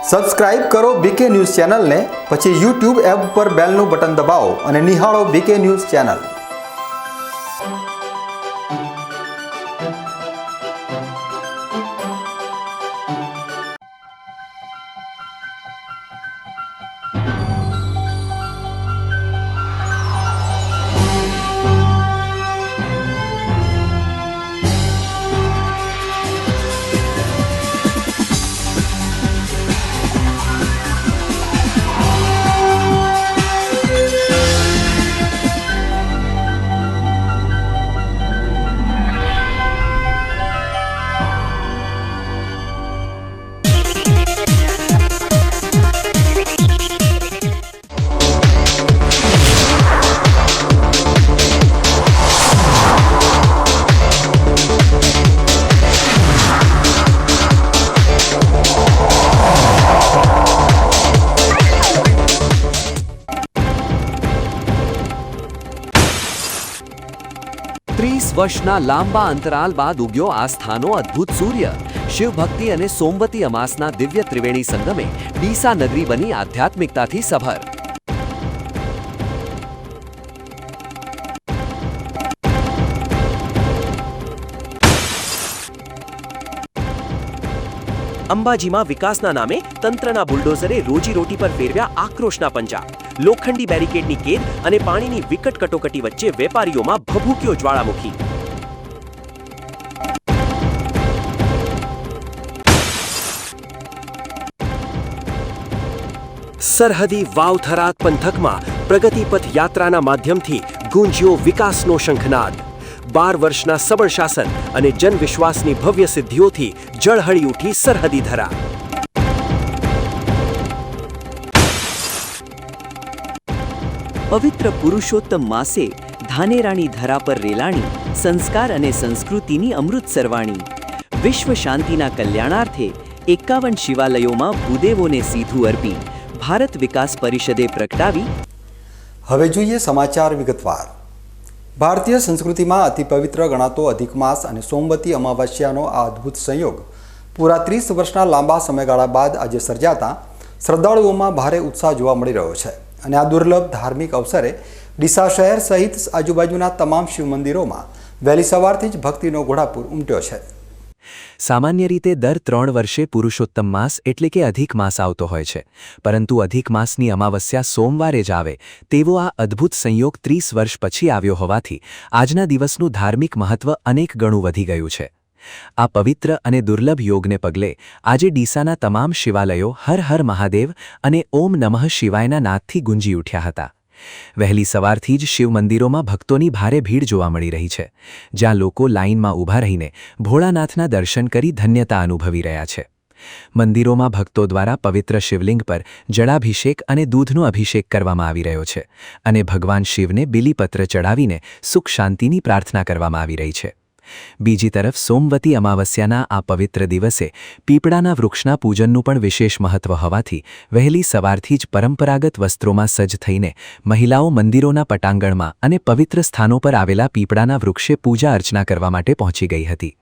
Subscribe કરો બીકે news ચેનલને, પછી યુટ્યુબ એપ પર બેલનું બટન દબાવો અને નિહાળો બીકે ન્યૂઝ ચેનલ। વર્ષના લાંબા અંતરાલ બાદ ઉગ્યો આસ્થાનો અદ્ભુત સૂર્ય। શિવભક્તિ અને સોમવતી અમાસના દિવ્ય ત્રિવેણી સંગમે ડીસા નગરી બની આધ્યાત્મિકતાથી સભર। અંબાજીમાં વિકાસના નામે તંત્રના બુલડોઝરે રોજીરોટી પર ફેરવ્યા આક્રોશના પંજા। લોખંડી બેરિકેડની કેદ અને પાણીની વિકટ કટોકટી વચ્ચે વેપારીઓમાં ભભૂક્યો જ્વાળામુખી। સરહદી વાવ-થરાદ પંથકમાં પ્રગતિપથ યાત્રાના માધ્યમથી ગુંજ્યો વિકાસનો શંખનાદ। 12 વર્ષના સબળ શાસન અને જનવિશ્વાસની ભવ્ય સિદ્ધિઓથી ઝળહળી ઉઠી સરહદી ધરા। પવિત્ર પુરુષોત્તમ માસે ધાનેરાની ધરા પર રેલાણી સંસ્કાર અને સંસ્કૃતિની અમૃત સરવાણી। વિશ્વ શાંતિના કલ્યાણાર્થે 51 શિવાલયોમાં ભૂદેવોને સીધું અર્પી ભારત વિકાસ પરિષદે પ્રગટાવી। હવે જોઈએ સમાચાર વિગતવાર। ભારતીય સંસ્કૃતિમાં અતિ પવિત્ર ગણાતો અધિક માસ અને સોમવતી અમાવસ્યાનો આ અદ્ભુત સંયોગ પૂરા 30 વર્ષના લાંબા સમયગાળા બાદ આજે સર્જાતા શ્રદ્ધાળુઓમાં ભારે ઉત્સાહ જોવા મળી રહ્યો છે અને આ દુર્લભ ધાર્મિક અવસરે ડીસા શહેર સહિત આજુબાજુના તમામ શિવ મંદિરોમાં વહેલી સવારથી જ ભક્તિનો ઘોડાપૂર ઉમટ્યો છે। સામાન્ય રીતે દર 3 વર્ષે પુરુષોત્તમ માસ એટલે કે અધિક માસ આવતો હોય છે, પરંતુ અધિક માસની અમાવસ્યા સોમવારે જ આવે તેવો આ અદ્ભુત સંયોગ 30 વર્ષ પછી આવ્યો હોવાથી આજના દિવસનું ધાર્મિક મહત્વ અનેક ગણું વધી ગયું છે। આ પવિત્ર અને દુર્લભ યોગને પગલે આજે ડીસાના તમામ શિવાલયો હર હર મહાદેવ અને ઓમ નમઃ શિવાયના નાદથી ગુંજી ઉઠ્યા હતા। વહેલી સવારથી જ શિવ મંદિરોમાં ભક્તોની ભારે ભીડ જોવા મળી રહી છે, જ્યાં લોકો લાઇનમાં ઊભા રહીને ભોળાનાથના દર્શન કરી ધન્યતા અનુભવી રહ્યા છે। મંદિરોમાં ભક્તો દ્વારા પવિત્ર શિવલિંગ પર જળાભિષેક અને દૂધનો અભિષેક કરવામાં આવી રહ્યો છે અને ભગવાન શિવને બિલીપત્ર ચડાવીને સુખ શાંતિની પ્રાર્થના કરવામાં આવી રહી છે। બીજી તરફ સોમવતી અમાવસ્યાના આ પવિત્ર દિવસે પીપળાના વૃક્ષના પૂજનનું પણ વિશેષ મહત્વ હોવાથી વહેલી સવારથી જ પરંપરાગત વસ્ત્રોમાં સજ્જ થઈને મહિલાઓ મંદિરોના પટાંગણમાં અને પવિત્ર સ્થાનો પર આવેલા પીપળાના વૃક્ષે પૂજા અર્ચના કરવા માટે પહોંચી ગઈ હતી।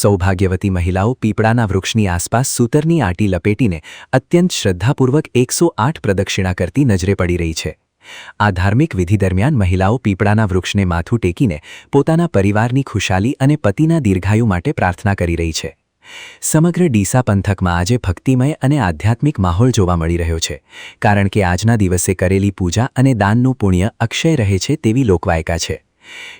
સૌભાગ્યવતી મહિલાઓ પીપળાના વૃક્ષની આસપાસ સૂતરની આંટી લપેટીને અત્યંત શ્રદ્ધાપૂર્વક 108 પ્રદક્ષિણા કરતી નજરે પડી રહી છે। આ ધાર્મિક વિધિ દરમિયાન મહિલાઓ પીપળાના વૃક્ષને માથું ટેકીને પોતાના પરિવારની ખુશાલી અને પતિના દીર્ઘાયુ માટે પ્રાર્થના કરી રહી છે। સમગ્ર ડીસા પંથકમાં આજે ભક્તિમય અને આધ્યાત્મિક માહોલ જોવા મળી રહ્યો છે, કારણ કે આજના દિવસે કરેલી પૂજા અને દાનનું પુણ્ય અક્ષય રહે છે તેવી લોકવાયકા છે।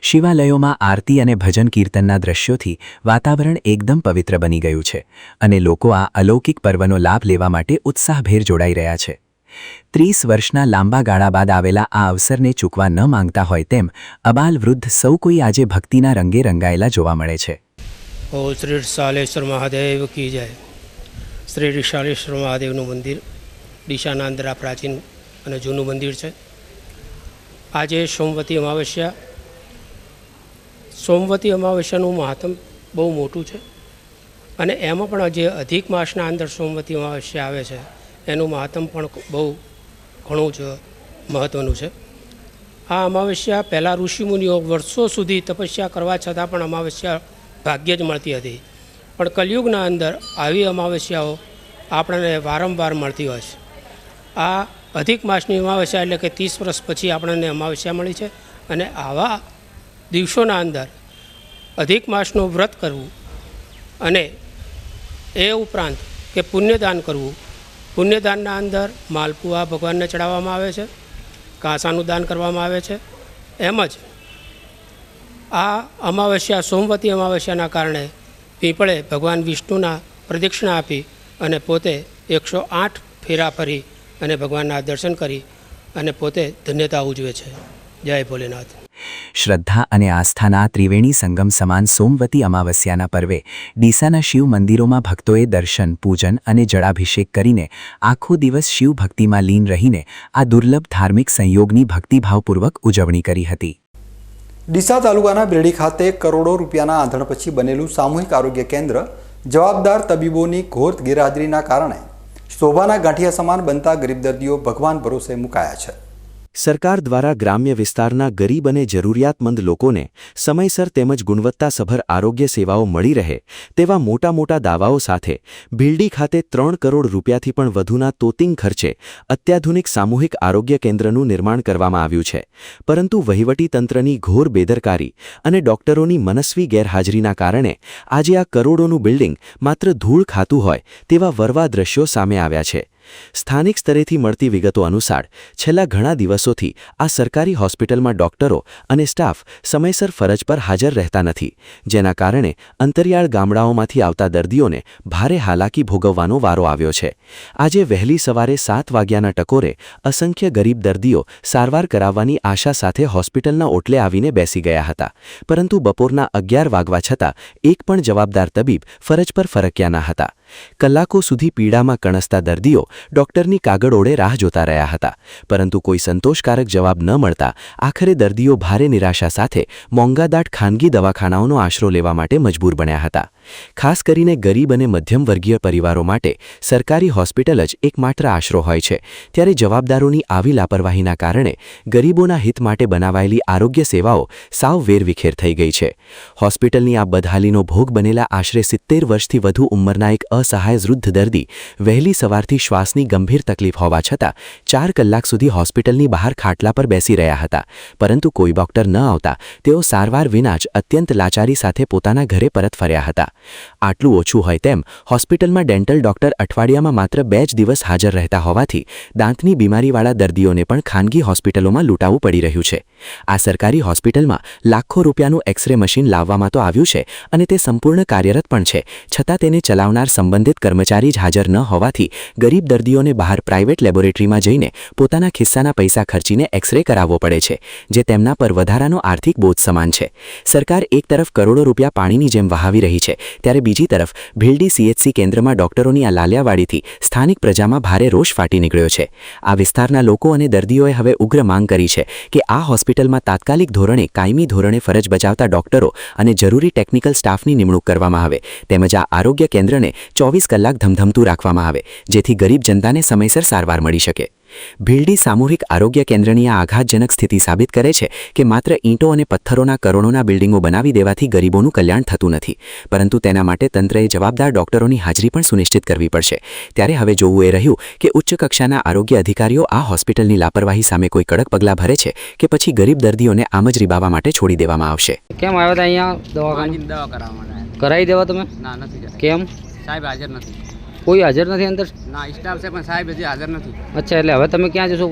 શિવાલયોમાં આરતી અને ભજન કીર્તનના દ્રશ્યોથી વાતાવરણ એકદમ પવિત્ર બની ગયું છે અને લોકો આ અલૌકિક પર્વનો લાભ લેવા માટે ઉત્સાહભેર જોડાઈ રહ્યા છે। 30 વર્ષના લાંબા ગાળા બાદ આવેલા આ અવસરને ચૂકવા ન માંગતા હોય તેમ અબાલ વૃદ્ધ સૌ કોઈ આજે ભક્તિના રંગે રંગાયેલા જોવા મળે છે। ઓ શ્રી રિસાલેશ્વર મહાદેવ કી જય। શ્રી રિસાલેશ્વર મહાદેવનું મંદિર ડીસાના અંદર આ પ્રાચીન અને જૂનું મંદિર છે। આજે સોમવતી અમાવસ્યાનું મહાત્મ બહુ મોટું છે અને એમાં પણ જે અધિક માસના અંદર સોમવતી અમાવસ્યા આવે છે એનું મહાત્મ પણ બહુ ઘણું જ મહત્ત્વનું છે। આ અમાવસ્યા પહેલાં ઋષિમુનિઓ વર્ષો સુધી તપસ્યા કરવા છતાં પણ અમાવસ્યા ભાગ્યે જ મળતી હતી, પણ કલિયુગના અંદર આવી અમાવસ્યાઓ આપણને વારંવાર મળતી હોય છે. આ અધિક માસની અમાવસ્યા એટલે કે 30 વર્ષ પછી આપણને અમાવસ્યા મળી છે અને આવા દિવસોના અંદર અધિક માસનું વ્રત કરવું અને એ ઉપરાંત કે પુણ્યદાન કરવું. પુણ્યદાનના અંદર માલપુઆ ભગવાનને ચડાવવામાં આવે છે, કાંસાનું દાન કરવામાં આવે છે. એમ જ આ અમાવસ્યા સોમવતી અમાવસ્યાના કારણે પીપળે ભગવાન વિષ્ણુના પ્રદક્ષિણા આપી અને પોતે 108 ફેરા ફરી અને ભગવાનના દર્શન કરી અને પોતે ધન્યતા ઉજવે છે. જય ભોલેનાથ. શ્રદ્ધા અને આસ્થાના ત્રિવેણી સંગમ સમાન સોમવતી અમાવસ્યાના પર્વે ડીસાના શિવ મંદિરોમાં ભક્તોએ દર્શન, પૂજન અને જળાભિષેક કરીને આખો દિવસ શિવ ભક્તિમાં લીન રહીને આ દુર્લભ ધાર્મિક સંયોગની ભક્તિભાવપૂર્વક ઉજવણી કરી હતી. ડીસા તાલુકાના બિરડી ખાતે કરોડો રૂપિયાના આંધણ પછી બનેલું સામૂહિક આરોગ્ય કેન્દ્ર જવાબદાર તબીબોની ઘોર ગેરહાજરીના કારણે શોભાના ગાંઠિયા સમાન બનતા ગરીબ દર્દીઓ ભગવાન ભરોસે મુકાયા છે. સરકાર દ્વારા ગ્રામ્ય વિસ્તારના ગરીબ અને જરૂરિયાતમંદ લોકોને સમયસર તેમજ ગુણવત્તાસભર આરોગ્ય સેવાઓ મળી રહે તેવા મોટા મોટા દાવાઓ સાથે ભીલડી ખાતે 3 કરોડ રૂપિયાથી પણ વધુના તોતિંગ ખર્ચે અત્યાધુનિક સામૂહિક આરોગ્ય કેન્દ્રનું નિર્માણ કરવામાં આવ્યું છે. પરંતુ વહીવટીતંત્રની ઘોર બેદરકારી અને ડોક્ટરોની મનસ્વી ગેરહાજરીના કારણે આજે આ કરોડોનું બિલ્ડિંગ માત્ર ધૂળ ખાતું હોય તેવા વરવા દ્રશ્યો સામે આવ્યા છે. સ્થાનિક સ્તરેથી મળતી વિગતો અનુસાર છેલ્લા ઘણા દિવસોથી આ સરકારી હોસ્પિટલમાં ડોક્ટરો અને સ્ટાફ સમયસર ફરજ પર હાજર રહેતા નથી, જેના કારણે અંતરિયાળ ગામડાઓમાંથી આવતા દર્દીઓને ભારે હાલાકી ભોગવવાનો વારો આવ્યો છે. આજે વહેલી સવારે 7 વાગ્યાના ટકોરે અસંખ્ય ગરીબ દર્દીઓ સારવાર કરાવવાની આશા સાથે હોસ્પિટલના ઓટલે આવીને બેસી ગયા હતા, પરંતુ બપોરના 11 વાગવા છતાં એક પણ જવાબદાર તબીબ ફરજ પર ફરક્યા ન હતા. કલાકો સુધી પીડામાં કણસતા દર્દીઓ ડોક્ટરની કાગળ ઓળે રાહ જોતા રહ્યા હતા, પરંતુ કોઈ સંતોષકારક જવાબ ન મળતા આખરે દર્દીઓ ભારે નિરાશા સાથે મોંઘાદાટ ખાનગી દવાખાનાઓનો આશરો લેવા માટે મજબૂર બન્યા હતા. ખાસ કરીને ગરીબ અને મધ્યમ વર્ગીય પરિવારો માટે સરકારી હોસ્પિટલ જ એકમાત્ર આશરો હોય છે, ત્યારે જવાબદારોની આવી લાપરવાહીના કારણે ગરીબોના હિત માટે બનાવાયેલી આરોગ્ય સેવાઓ સાવ વેરવિખેર થઈ ગઈ છે. હોસ્પિટલની આ બદહાલીનો ભોગ બનેલા આશરે 70 વર્ષથી વધુ ઉંમરના એક અસહાય વૃદ્ધ દર્દી વહેલી સવારથી શ્વાસની ગંભીર તકલીફ હોવા છતાં 4 કલાક સુધી હોસ્પિટલની બહાર ખાટલા પર બેસી રહ્યા હતા, પરંતુ કોઈ ડોક્ટર ન આવતા તેઓ સારવાર વિના જ અત્યંત લાચારી સાથે પોતાના ઘરે પરત ફર્યા હતા. આટલું ઓછું હોય તેમ હોસ્પિટલમાં ડેન્ટલ ડોક્ટર અઠવાડિયામાં માત્ર 2 જ દિવસ હાજર રહેતા હોવાથી દાંતની બીમારીવાળા દર્દીઓને પણ ખાનગી હોસ્પિટલોમાં લૂંટાવું પડી રહ્યું છે. આ સરકારી હોસ્પિટલમાં લાખો રૂપિયાનું એક્સરે મશીન લાવવામાં તો આવ્યું છે અને તે સંપૂર્ણ કાર્યરત પણ છે, છતાં તેને ચલાવનાર સંબંધિત કર્મચારી જ હાજર ન હોવાથી ગરીબ દર્દીઓને બહાર પ્રાઇવેટ લેબોરેટરીમાં જઈને પોતાના ખિસ્સાના પૈસા ખર્ચીને એક્સરે કરાવવો પડે છે, જે તેમના પર વધારાનો આર્થિક બોજ સમાન છે. સરકાર એક તરફ કરોડો રૂપિયા પાણીની જેમ વહાવી રહી છે, ત્યારે બીજી તરફ ભીલડી CHC કેન્દ્રમાં ડોક્ટરોની આ લાલિયાવાડીથી સ્થાનિક પ્રજામાં ભારે રોષ ફાટી નીકળ્યો છે. આ વિસ્તારના લોકો અને દર્દીઓએ હવે ઉગ્ર માંગ કરી છે કે આ હોસ્પિટલમાં તાત્કાલિક ધોરણે કાયમી ધોરણે ફરજ બજાવતા ડોક્ટરો અને જરૂરી ટેકનિકલ સ્ટાફની નિમણૂક કરવામાં આવે, તેમજ આ આરોગ્ય કેન્દ્રને 24 કલાક ધમધમતું રાખવામાં આવે, જેથી ગરીબ જનતાને સમયસર સારવાર મળી શકે. ભીલડી સામૂહિક આરોગ્ય કેન્દ્રની આ આઘાતજનક સ્થિતિ સાબિત કરે છે કે માત્ર ઈંટો અને પથ્થરોના કરોડોના બિલ્ડિંગો બનાવી દેવાથી ગરીબોનું કલ્યાણ થતું નથી, પરંતુ તેના માટે તંત્રએ જવાબદાર ડોક્ટરોની હાજરી પણ સુનિશ્ચિત કરવી પડશે. ત્યારે હવે જોવું એ રહ્યું કે ઉચ્ચ કક્ષાના આરોગ્ય અધિકારીઓ આ હોસ્પિટલની લાપરવાહી સામે કોઈ કડક પગલાં ભરે છે કે પછી ગરીબ દર્દીઓને આમ જ રીબાવા માટે છોડી દેવામાં આવશે. કેમ આવ્યા હતા અહીંયા દવાખાને? દવા કરાવવા માટે. કરાવી દેવા તમે? ના, નથી કરાવી. કેમ? સાહેબ હાજર નથી. કોઈ હાજર નથી અંદર? ના, સ્ટાફ છે પણ સાહેબ હજી હાજર નથી. અચ્છા, એટલે હવે તમે ક્યાં જશો?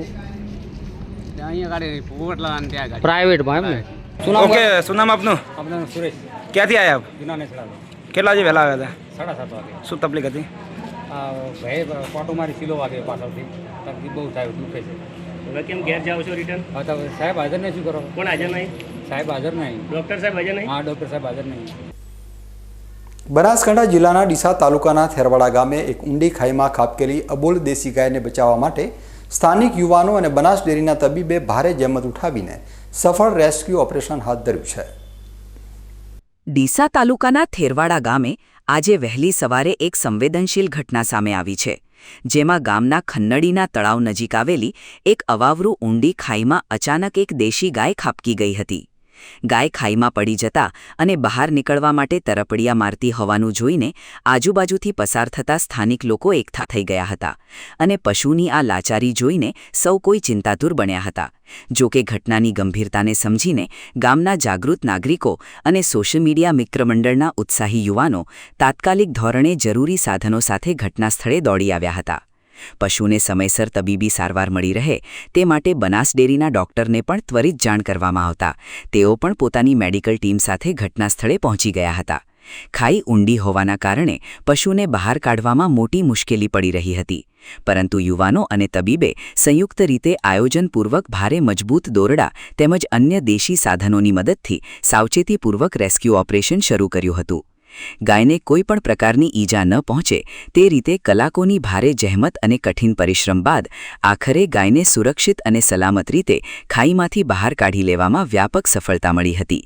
ત્યાં અહીંયા ગાડી પોવટલા અને ત્યાં ગાડી પ્રાઇવેટમાં એમ ને? શું નામ? ઓકે, શું નામ આપનું? આપણા સુરેશ ક્યાંથી આવ્યા આપ? જૂનાને ચડાવો. કેટલા વાગે વહેલા આવ્યા 7:30 વાગે. હતા? શું તકલીફ હતી? આ ભાઈ પાટો મારી સિલો વાગે પાછળથી તકલીફ બહુ થાય, દુખે છે. હવે કેમ ઘેર જાઓ છો રિટર્ન? હવે તો સાહેબ હાજર નહીં, શું કરો? કોણ હાજર નહીં? સાહેબ હાજર નહીં. ડૉક્ટર સાહેબ હાજર નહીં? હા, ડૉક્ટર સાહેબ હાજર નહીં. બનાસકાંઠા જિલ્લાના ડીસા તાલુકાના થેરવાડા ગામે એક ઊંડી ખાઈમાં ખાબકેલી અબોલ દેશી ગાયને બચાવવા માટે સ્થાનિક યુવાનો અને બનાસ ડેરીના તબીબે ભારે જહેમત ઉઠાવીને સફળ રેસ્ક્યુ ઓપરેશન હાથ ધર્યું છે. ડીસા તાલુકાના થેરવાડા ગામે આજે વહેલી સવારે એક સંવેદનશીલ ઘટના સામે આવી છે, જેમાં ગામના ખન્નડીના તળાવ નજીક આવેલી એક અવાવરૂ ઊંડી ખાઈમાં અચાનક એક દેશી ગાય ખાબકી ગઈ હતી. ગાય ખાઈમાં પડી જતા અને બહાર નીકળવા માટે તરપડિયા મારતી હોવાનું જોઈને આજુબાજુથી પસાર થતા સ્થાનિક લોકો એકઠા થઈ ગયા હતા અને પશુની આ લાચારી જોઈને સૌ કોઈ ચિંતાતુર બન્યા હતા. જો કે ઘટનાની ગંભીરતાને સમજીને ગામના જાગૃત નાગરિકો અને સોશિયલ મીડિયા મિત્રમંડળના ઉત્સાહી યુવાનો તાત્કાલિક ધોરણે જરૂરી સાધનો સાથે ઘટનાસ્થળે દોડી આવ્યા હતા. પશુને સમયસર તબીબી સારવાર મળી રહે તે માટે બનાસ ડેરીના ડોક્ટરને પણ ત્વરિત જાણ કરવામાં આવતા તેઓ પણ પોતાની મેડિકલ ટીમ સાથે ઘટનાસ્થળે પહોંચી ગયા હતા. ખાઈ ઊંડી હોવાના કારણે પશુને બહાર કાઢવામાં મોટી મુશ્કેલી પડી રહી હતી, પરંતુ યુવાનો અને તબીબે સંયુક્ત રીતે આયોજનપૂર્વક ભારે મજબૂત દોરડા તેમજ અન્ય દેશી સાધનોની મદદથી સાવચેતીપૂર્વક રેસ્ક્યુ ઓપરેશન શરૂ કર્યું હતું. ગાયને કોઈ પણ પ્રકારની ઈજા ન પહોંચે તે રીતે કલાકોની ભારે જહેમત અને કઠિન પરિશ્રમ બાદ આખરે ગાયને સુરક્ષિત અને સલામત રીતે ખાઈમાંથી બહાર કાઢી લેવામાં વ્યાપક સફળતા મળી હતી.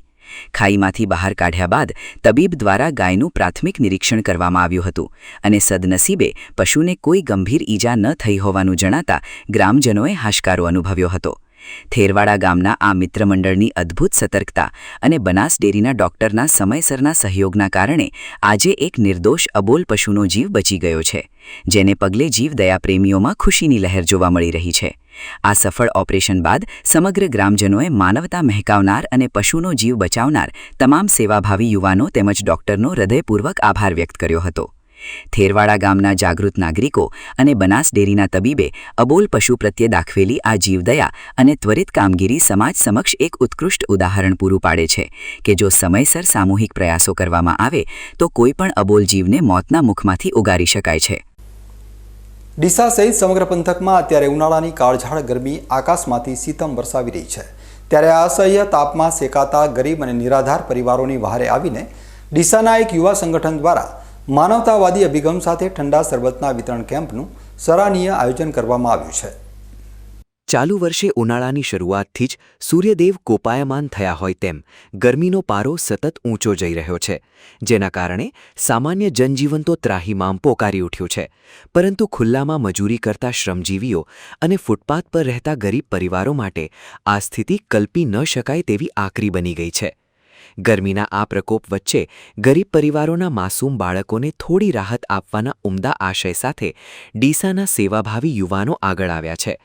ખાઈમાંથી બહાર કાઢ્યા બાદ તબીબ દ્વારા ગાયનું પ્રાથમિક નિરીક્ષણ કરવામાં આવ્યું હતું અને સદનસીબે પશુને કોઈ ગંભીર ઈજા ન થઈ હોવાનું જણાતા ગ્રામજનોએ હાશકારો અનુભવ્યો હતો. થેરવાડા ગામના આ મિત્રમંડળની અદ્ભુત સતર્કતા અને બનાસ ડેરીના ડોક્ટરના સમયસરના સહયોગના કારણે આજે એક નિર્દોષ અબોલ પશુનો જીવ બચી ગયો છે, જેને પગલે જીવદયા પ્રેમીઓમાં ખુશીની લહેર જોવા મળી રહી છે. આ સફળ ઓપરેશન બાદ સમગ્ર ગ્રામજનોએ માનવતા મહેકાવનાર અને પશુનો જીવ બચાવનાર તમામ સેવાભાવી યુવાનો તેમજ ડોક્ટરનો હૃદયપૂર્વક આભાર વ્યક્ત કર્યો હતો. થેરવાડા ગામના જાગૃત નાગરિકો અને બનાસ ડેરીના તબીબે અબોલ પશુ પ્રત્યે દાખવેલી આ જીવદયા અને ત્વરિત કામગીરી સમાજ સમક્ષ એક ઉત્કૃષ્ટ ઉદાહરણ પૂરું પાડે છે કે જો સમયસર સામૂહિક પ્રયાસો કરવામાં આવે તો કોઈ પણ અબોલ જીવને મોતના મુખમાંથી ઉગારી શકાય છે. ડીસા સહિત સમગ્ર પંથકમાં અત્યારે ઉનાળાની કાળઝાળ ગરમી આકાશમાંથી સીતમ વરસાવી રહી છે. ત્યારે આ અસહ્ય તાપમાં શેકાતા ગરીબ અને નિરાધાર પરિવારોની વહારે આવીને ડીસાના એક યુવા સંગઠન દ્વારા માનવતાવાદી અભિગમ સાથે ઠંડા શરબતના વિતરણ કેમ્પનું સરાહનીય આયોજન કરવામાં આવ્યું છે. ચાલુ વર્ષે ઉનાળાની શરૂઆતથી જ સૂર્યદેવ કોપાયમાન થયા હોય તેમ ગરમીનો પારો સતત ઊંચો જઈ રહ્યો છે, જેના કારણે સામાન્ય જનજીવન તો ત્રાહિમામ પોકારી ઉઠ્યું છે, પરંતુ ખુલ્લામાં મજૂરી કરતા શ્રમજીવીઓ અને ફૂટપાથ પર રહેતા ગરીબ પરિવારો માટે આ સ્થિતિ કલ્પી ન શકાય તેવી આકરી બની ગઈ છે. ગરમીના આ પ્રકોપ વચ્ચે ગરીબ પરિવારોના માસૂમ બાળકોને થોડી રાહત આપવાના ઉમદા આશય સાથે ડીસાના સેવાભાવી યુવાનો આગળ આવ્યા છે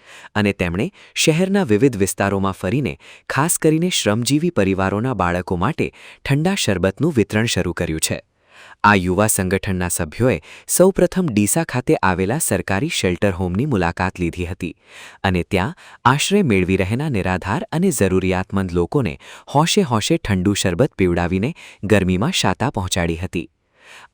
અને તેમણે શહેરના વિવિધ વિસ્તારોમાં ફરીને ખાસ કરીને શ્રમજીવી પરિવારોના બાળકો માટે ઠંડા શરબતનું વિતરણ શરૂ કર્યું છે. આ યુવા સંગઠનના સભ્યોએ સૌપ્રથમ ડીસા ખાતે આવેલા સરકારી શેલ્ટર હોમની મુલાકાત લીધી હતી અને ત્યાં આશ્રય મેળવી રહેના નિરાધાર અને જરૂરિયાતમંદ લોકોને હોશે હોશે ઠંડુ શરબત પીવડાવીને ગરમીમાં શાતા પહોંચાડી હતી.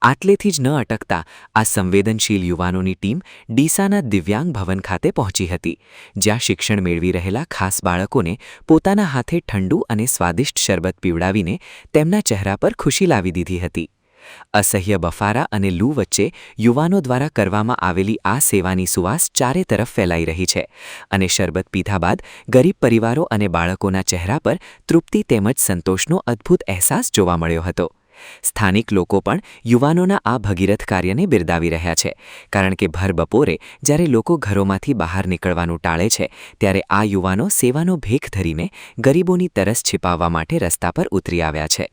આટલેથી જ ન અટકતા આ સંવેદનશીલ યુવાનોની ટીમ ડીસાના દિવ્યાંગ ભવન ખાતે પહોંચી હતી, જ્યાં શિક્ષણ મેળવી રહેલા ખાસ બાળકોને પોતાના હાથે ઠંડુ અને સ્વાદિષ્ટ શરબત પીવડાવીને તેમના ચહેરા પર ખુશી લાવી દીધી હતી. અસહ્ય બફારા અને લૂ વચ્ચે યુવાનો દ્વારા કરવામાં આવેલી આ સેવાની સુવાસ ચારે તરફ ફેલાઈ રહી છે અને શરબત પીધા બાદ ગરીબ પરિવારો અને બાળકોના ચહેરા પર તૃપ્તિ તેમજ સંતોષનો અદ્ભુત અહેસાસ જોવા મળ્યો હતો. સ્થાનિક લોકો પણ યુવાનોના આ ભગીરથ કાર્યને બિરદાવી રહ્યા છે, કારણ કે ભર બપોરે જ્યારે લોકો ઘરોમાંથી બહાર નીકળવાનું ટાળે છે ત્યારે આ યુવાનો સેવાનો ભેખ ધરીને ગરીબોની તરસ છિપાવવા માટે રસ્તા પર ઉતરી આવ્યા છે.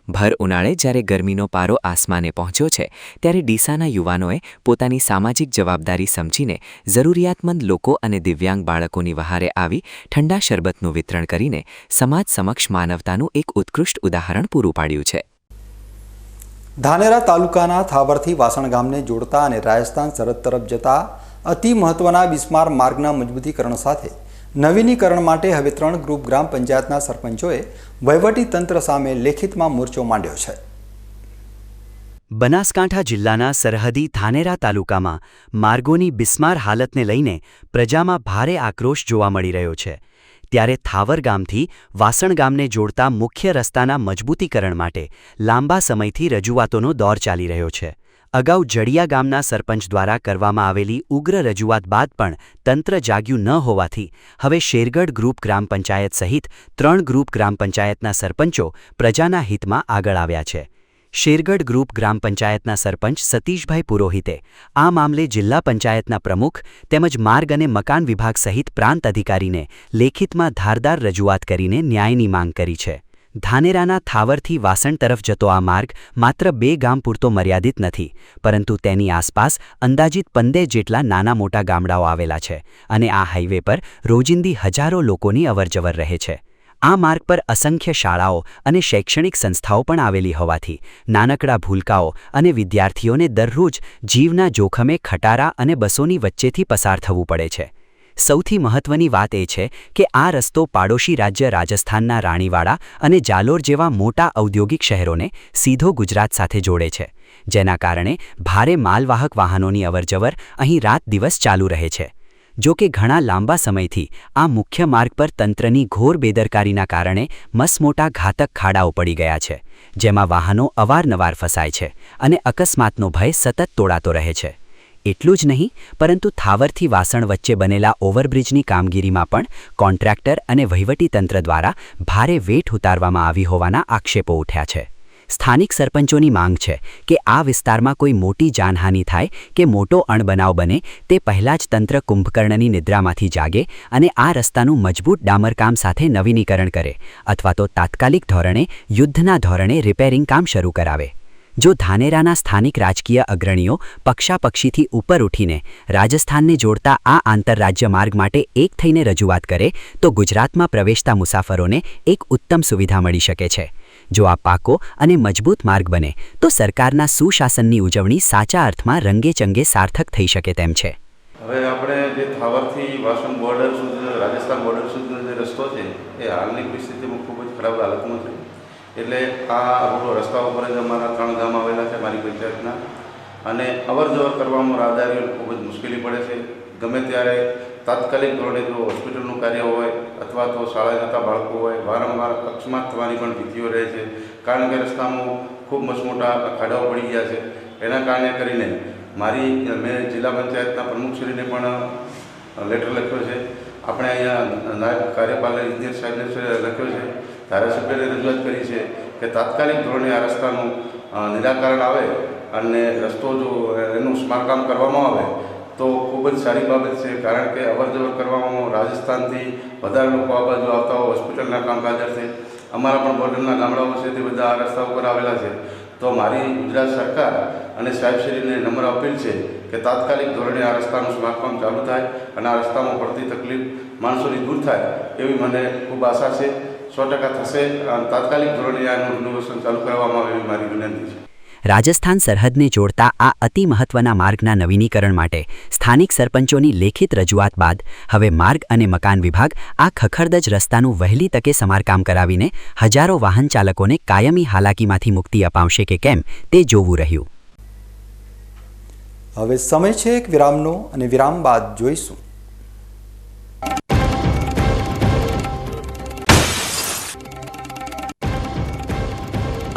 ભર ઉનાળે જ્યારે ગરમીનો પારો આસમાને પહોંચ્યો છે ત્યારે ડીસાના યુવાનોએ પોતાની સામાજિક જવાબદારી સમજીને જરૂરિયાતમંદ લોકો અને દિવ્યાંગ બાળકોની વહારે આવી ઠંડા શરબતનું વિતરણ કરીને સમાજ સમક્ષ માનવતાનું એક ઉત્કૃષ્ટ ઉદાહરણ પૂરું પાડ્યું છે. ધાનેરા તાલુકાના થાવરથી વાસણ ગામને જોડતા અને રાજસ્થાન સરહદ તરફ જતા અતિ મહત્વના બિસ્માર માર્ગના મજબૂતીકરણ સાથે નવીનીકરણ માટે હવે 3 ગ્રુપ ગ્રામ પંચાયતના સરપંચોએ વહીવટી તંત્ર સામે લેખિતમાં મોરચો માંડ્યો છે. બનાસકાંઠા જિલ્લાના સરહદી ધાનેરા તાલુકામાં માર્ગોની બિસ્માર હાલતને લઈને પ્રજામાં ભારે આક્રોશ જોવા મળી રહ્યો છે. ત્યારે થાવર ગામથી વાસણ ગામને જોડતા મુખ્ય રસ્તાના મજબૂતીકરણ માટે લાંબા સમયથી રજૂઆતોનો દોર ચાલી રહ્યો છે. અગાઉ જડિયા ગામના સરપંચ દ્વારા કરવામાં આવેલી ઉગ્ર રજૂઆત બાદ પણ તંત્ર જાગ્યું ન હોવાથી હવે શેરગઢ ગ્રુપ ગ્રામ પંચાયત સહિત 3 ગ્રુપ ગ્રામ પંચાયતના સરપંચો પ્રજાના હિતમાં આગળ આવ્યા છે. શેરગઢ ગ્રુપ ગ્રામ પંચાયતના સરપંચ સતીશભાઈ પુરોહિતે આ મામલે જિલ્લા પંચાયતના પ્રમુખ તેમજ માર્ગ અને મકાન વિભાગ સહિત પ્રાંત અધિકારીને લેખિતમાં ધારદાર રજૂઆત કરીને ન્યાયની માંગ કરી છે. ધાનેરાના થાવરથી વાસણ તરફ જતો આ માર્ગ માત્ર 2 ગામ પૂરતો મર્યાદિત નથી, પરંતુ તેની આસપાસ અંદાજિત 15 જેટલા નાના મોટા ગામડાઓ આવેલા છે અને આ હાઈવે પર રોજિંદી હજારો લોકોની અવરજવર રહે છે. આ માર્ગ પર અસંખ્ય શાળાઓ અને શૈક્ષણિક સંસ્થાઓ પણ આવેલી હોવાથી નાનકડા ભૂલકાઓ અને વિદ્યાર્થીઓને દરરોજ જીવના જોખમે ખટારા અને બસોની વચ્ચેથી પસાર થવું પડે છે. સૌથી મહત્વની વાત એ છે કે આ રસ્તો પાડોશી રાજ્ય રાજસ્થાનના રાણીવાડા અને જાલોર જેવા મોટા ઔદ્યોગિક શહેરોને સીધો ગુજરાત સાથે જોડે છે, જેના કારણે ભારે માલવાહક વાહનોની અવરજવર અહીં રાત દિવસ ચાલુ રહે છે. જો કે ઘણા લાંબા સમયથી આ મુખ્ય માર્ગ પર તંત્રની ઘોર બેદરકારીના કારણે મસમોટા ઘાતક ખાડાઓ પડી ગયા છે, જેમાં વાહનો અવારનવાર ફસાય છે અને અકસ્માતનો ભય સતત તોડાતો રહે છે. એટલું જ નહીં, પરંતુ થાવરથી વાસણ વચ્ચે બનેલા ઓવરબ્રિજની કામગીરીમાં પણ કોન્ટ્રાક્ટર અને વહીવટીતંત્ર દ્વારા ભારે વેઠ ઉતારવામાં આવી હોવાના આક્ષેપો ઉઠ્યા છે. સ્થાનિક સરપંચોની માંગ છે કે આ વિસ્તારમાં કોઈ મોટી જાનહાનિ થાય કે મોટો અણબનાવ બને તે પહેલાં જ તંત્ર કુંભકર્ણની નિદ્રામાંથી જાગે અને આ રસ્તાનું મજબૂત ડામરકામ સાથે નવીનીકરણ કરે અથવા તો તાત્કાલિક ધોરણે યુદ્ધના ધોરણે રિપેરિંગ કામ શરૂ કરાવે. જો ધાનેરાના સ્થાનિક રાજકીય અગ્રણીઓ પક્ષાપક્ષીથી ઉપર ઉઠીને રાજસ્થાનને જોડતા આ આંતરરાજ્ય માર્ગ માટે એક થઈને રજૂઆત કરે તો ગુજરાતમાં પ્રવેશતા મુસાફરોને એક ઉત્તમ સુવિધા મળી શકે છે. જો આ પાકો અને મજબૂત માર્ગ બને તો સરકારના સુશાસનની ઉજવણી સાચા અર્થમાં રંગેચંગે સાર્થક થઈ શકે તેમ છે. હવે આપણે જે થાવરથી વાસણ બોર્ડર સુધી રાજસ્થાન બોર્ડર સુધીનો જે રસ્તો છે એ હાલની પરિસ્થિતિમાં ખૂબ જ ખરાબ હાલતમાં છે. એટલે આ રસ્તા ઉપર જ અમારા 3 ગામ આવેલા છે મારી પંચાયતના, અને અવરજવર કરવામાં રાહદારીઓ ખૂબ જ મુશ્કેલી પડે છે. ગમે ત્યારે તાત્કાલિક ધોરણે જો હોસ્પિટલનું કાર્ય હોય અથવા તો શાળાએ જતા બાળકો હોય, વારંવાર અકસ્માત થવાની પણ ભીતિઓ રહે છે, કારણ કે રસ્તામાં ખૂબ મસમોટા ખાડાઓ પડી ગયા છે. એના કારણે કરીને મેં જિલ્લા પંચાયતના પ્રમુખશ્રીને પણ લેટર લખ્યો છે. આપણે અહીંયા નાયબ કાર્યપાલક ઇજનેર સાહેબને લખ્યો છે, ધારાસભ્યને રજૂઆત કરી છે કે તાત્કાલિક ધોરણે આ રસ્તાનું નિરાકરણ આવે અને રસ્તો જો એનું સ્મારકામ કરવામાં આવે તો ખૂબ જ સારી બાબત છે. કારણ કે અવરજવર કરવામાં રાજસ્થાનથી વધારે લોકો આ બાજુ આવતા હોય હોસ્પિટલના કામકાજ અર્થે. અમારા પણ બોર્ડરના ગામડાઓ છે તે બધા આ રસ્તા ઉપર આવેલા છે. તો મારી ગુજરાત સરકાર અને સાહેબશ્રીને નમ્ર અપીલ છે કે તાત્કાલિક ધોરણે આ રસ્તાનું સ્મારકામ ચાલુ થાય અને આ રસ્તામાં પડતી તકલીફ માણસોની દૂર થાય એવી મને ખૂબ આશા છે. 100% થશે. તાત્કાલિક ધોરણે આનું રિનોવેશન ચાલુ કરવામાં આવે એવી મારી વિનંતી છે. રાજસ્થાન સરહદને જોડતા આ અતિ મહત્વના માર્ગના નવીનીકરણ માટે સ્થાનિક સરપંચોની લેખિત રજૂઆત બાદ હવે માર્ગ અને મકાન વિભાગ આ ખખડદજ રસ્તાનું વહેલી તકે સમારકામ કરાવીને હજારો વાહન ચાલકોને કાયમી હાલાકીમાંથી મુક્તિ અપાવશે કે કેમ તે જોવું રહ્યું. હવે સમય છે એક વિરામનો અને વિરામ બાદ જોઈશું.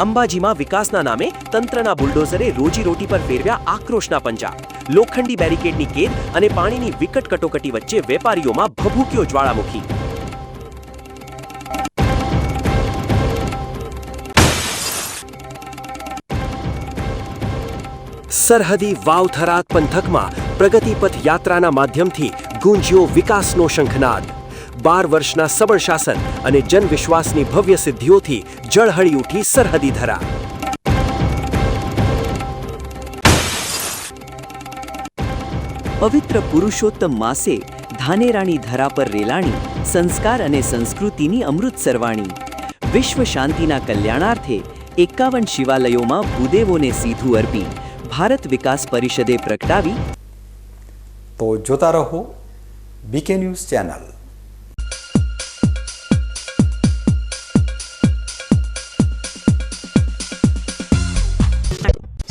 અંબાજીમાં વિકાસના નામે તંત્રના બુલડોઝરે રોજીરોટી પર ફેરવ્યા આક્રોશના પંજા. લોખંડી બેરિકેડની કેદ અને પાણીની વિકટ કટોકટી વચ્ચે વેપારીઓમાં ભભૂક્યો જ્વાળામુખી. સરહદી વાવ-થરાદ પંથકમાં પ્રગતિપથ યાત્રાના માધ્યમથી ગુંજ્યો વિકાસનો શંખનાદ. 12 વર્ષના સબળ શાસન અને જનવિશ્વાસની ભવ્ય સિદ્ધિઓથી જળહળી ઉઠી સરહદી ધરા. પવિત્ર પુરુષોત્તમ માસે ધાનેરાની ધરા પર રેલાણી સંસ્કાર અને સંસ્કૃતિની અમૃત સરવાણી. વિશ્વ શાંતિના કલ્યાણાર્થે 51 શિવાલયોમાં ભૂદેવોને સીધું અર્પી ભારત વિકાસ પરિષદે પ્રગટાવી. તો જોતા રહો બીકે ન્યૂઝ ચેનલ.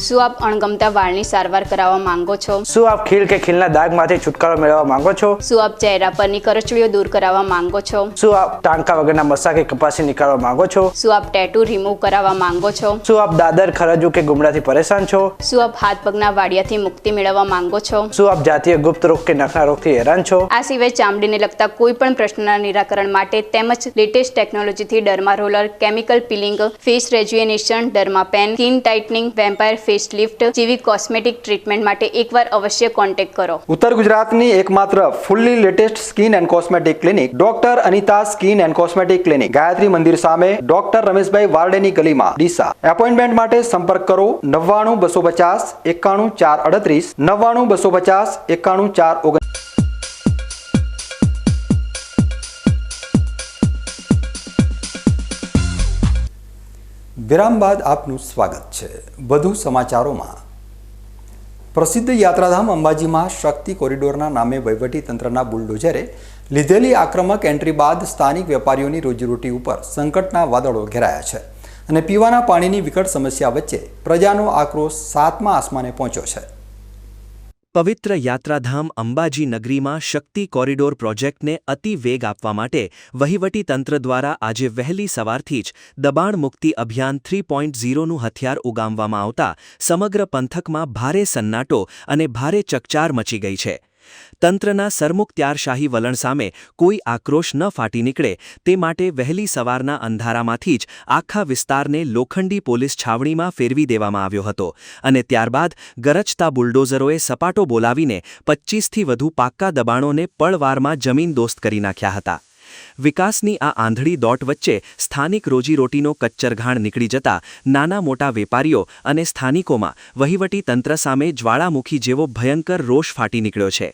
શું આપ અણગમતા વાળની સારવાર કરાવવા માંગો છો? શું આપ ખીલ કે ખીલના દાગમાંથી છુટકારો મેળવવા માંગો છો? શું આપ ચહેરા પરની કરચલીઓ દૂર કરાવવા માંગો છો? શું આપ ટાંકા વગરના મસા કે કપાસી નીકાળવા માંગો છો? શું આપ ટેટુ રિમૂવ કરાવવા માંગો છો? શું આપ દાદર ખરજુ કે ગુમડાથી પરેશાન છો? શું આપ હાથ પગના વાડિયાથી મુક્તિ મેળવવા માંગો છો? શું આપ જાતીય ગુપ્ત રોગ કે નખના રોગથી હેરાન છો? આ સિવાય ચામડીને લગતા કોઈ પણ પ્રશ્નના નિરાકરણ માટે તેમજ લેટેસ્ટ ટેકનોલોજીથી derma roller, chemical peeling, face rejuvenation, derma pen, skin tightening, vampire face facelift જેવી કોસ્મેટિક ટ્રીટમેન્ટ માટે એકવાર અવશ્ય કોન્ટેક્ટ કરો. ઉત્તર ગુજરાતની એકમાત્ર fully latest skin and cosmetic clinic doctor Anita skin and cosmetic clinic, Gayatri Mandir સામે, ડોક્ટર રમેશભાઈ વારડેની ગલીમાં, ડીસા. એપોઇન્ટમેન્ટ માટે સંપર્ક કરો 99 250 91 438 99 250 91 439. વિરામ બાદ આપનું સ્વાગત છે. વધુ સમાચારોમાં. પ્રસિદ્ધ યાત્રાધામ અંબાજીમાં શક્તિ કોરિડોરના નામે વહીવટી તંત્રના બુલડોઝરે લીધેલી આક્રમક એન્ટ્રી બાદ સ્થાનિક વેપારીઓની રોજીરોટી ઉપર સંકટના વાદળો ઘેરાયા છે અને પીવાના પાણીની વિકટ સમસ્યા વચ્ચે પ્રજાનો આક્રોશ 7મા આસમાને પહોંચ્યો છે. પવિત્ર યાત્રાધામ અંબાજી નગરીમાં શક્તિ કોરિડોર પ્રોજેક્ટને અતિ વેગ આપવા માટે વહીવટી તંત્ર દ્વારા આજે વહેલી સવારથી જ દબાણ મુક્તિ અભિયાન 3.0નું હથિયાર ઉગામવામાં આવતા સમગ્ર પંથકમાં ભારે સન્નાટો અને ભારે ચકચાર મચી ગઈ છે. તંત્રના સરમુખત્યારશાહી વલણ સામે કોઈ આક્રોશ ન ફાટી નીકળે તે માટે વહેલી સવારના અંધારામાંથી જ આખા વિસ્તારને લોખંડી પોલીસ છાવણીમાં ફેરવી દેવામાં આવ્યો હતો અને ત્યારબાદ ગરજતા બુલડોઝરોએ સપાટો બોલાવીને 25થી વધુ પાક્કા દબાણોને પળવારમાં જમીનદોસ્ત કરી નાખ્યા હતા. વિકાસની આ આંધળી દોટ વચ્ચે સ્થાનિક રોજીરોટીનો કચ્ચરઘાણ નીકળી જતા નાના મોટા વેપારીઓ અને સ્થાનિકોમાં વહીવટી તંત્ર સામે જ્વાળામુખી જેવો ભયંકર રોષ ફાટી નીકળ્યો છે.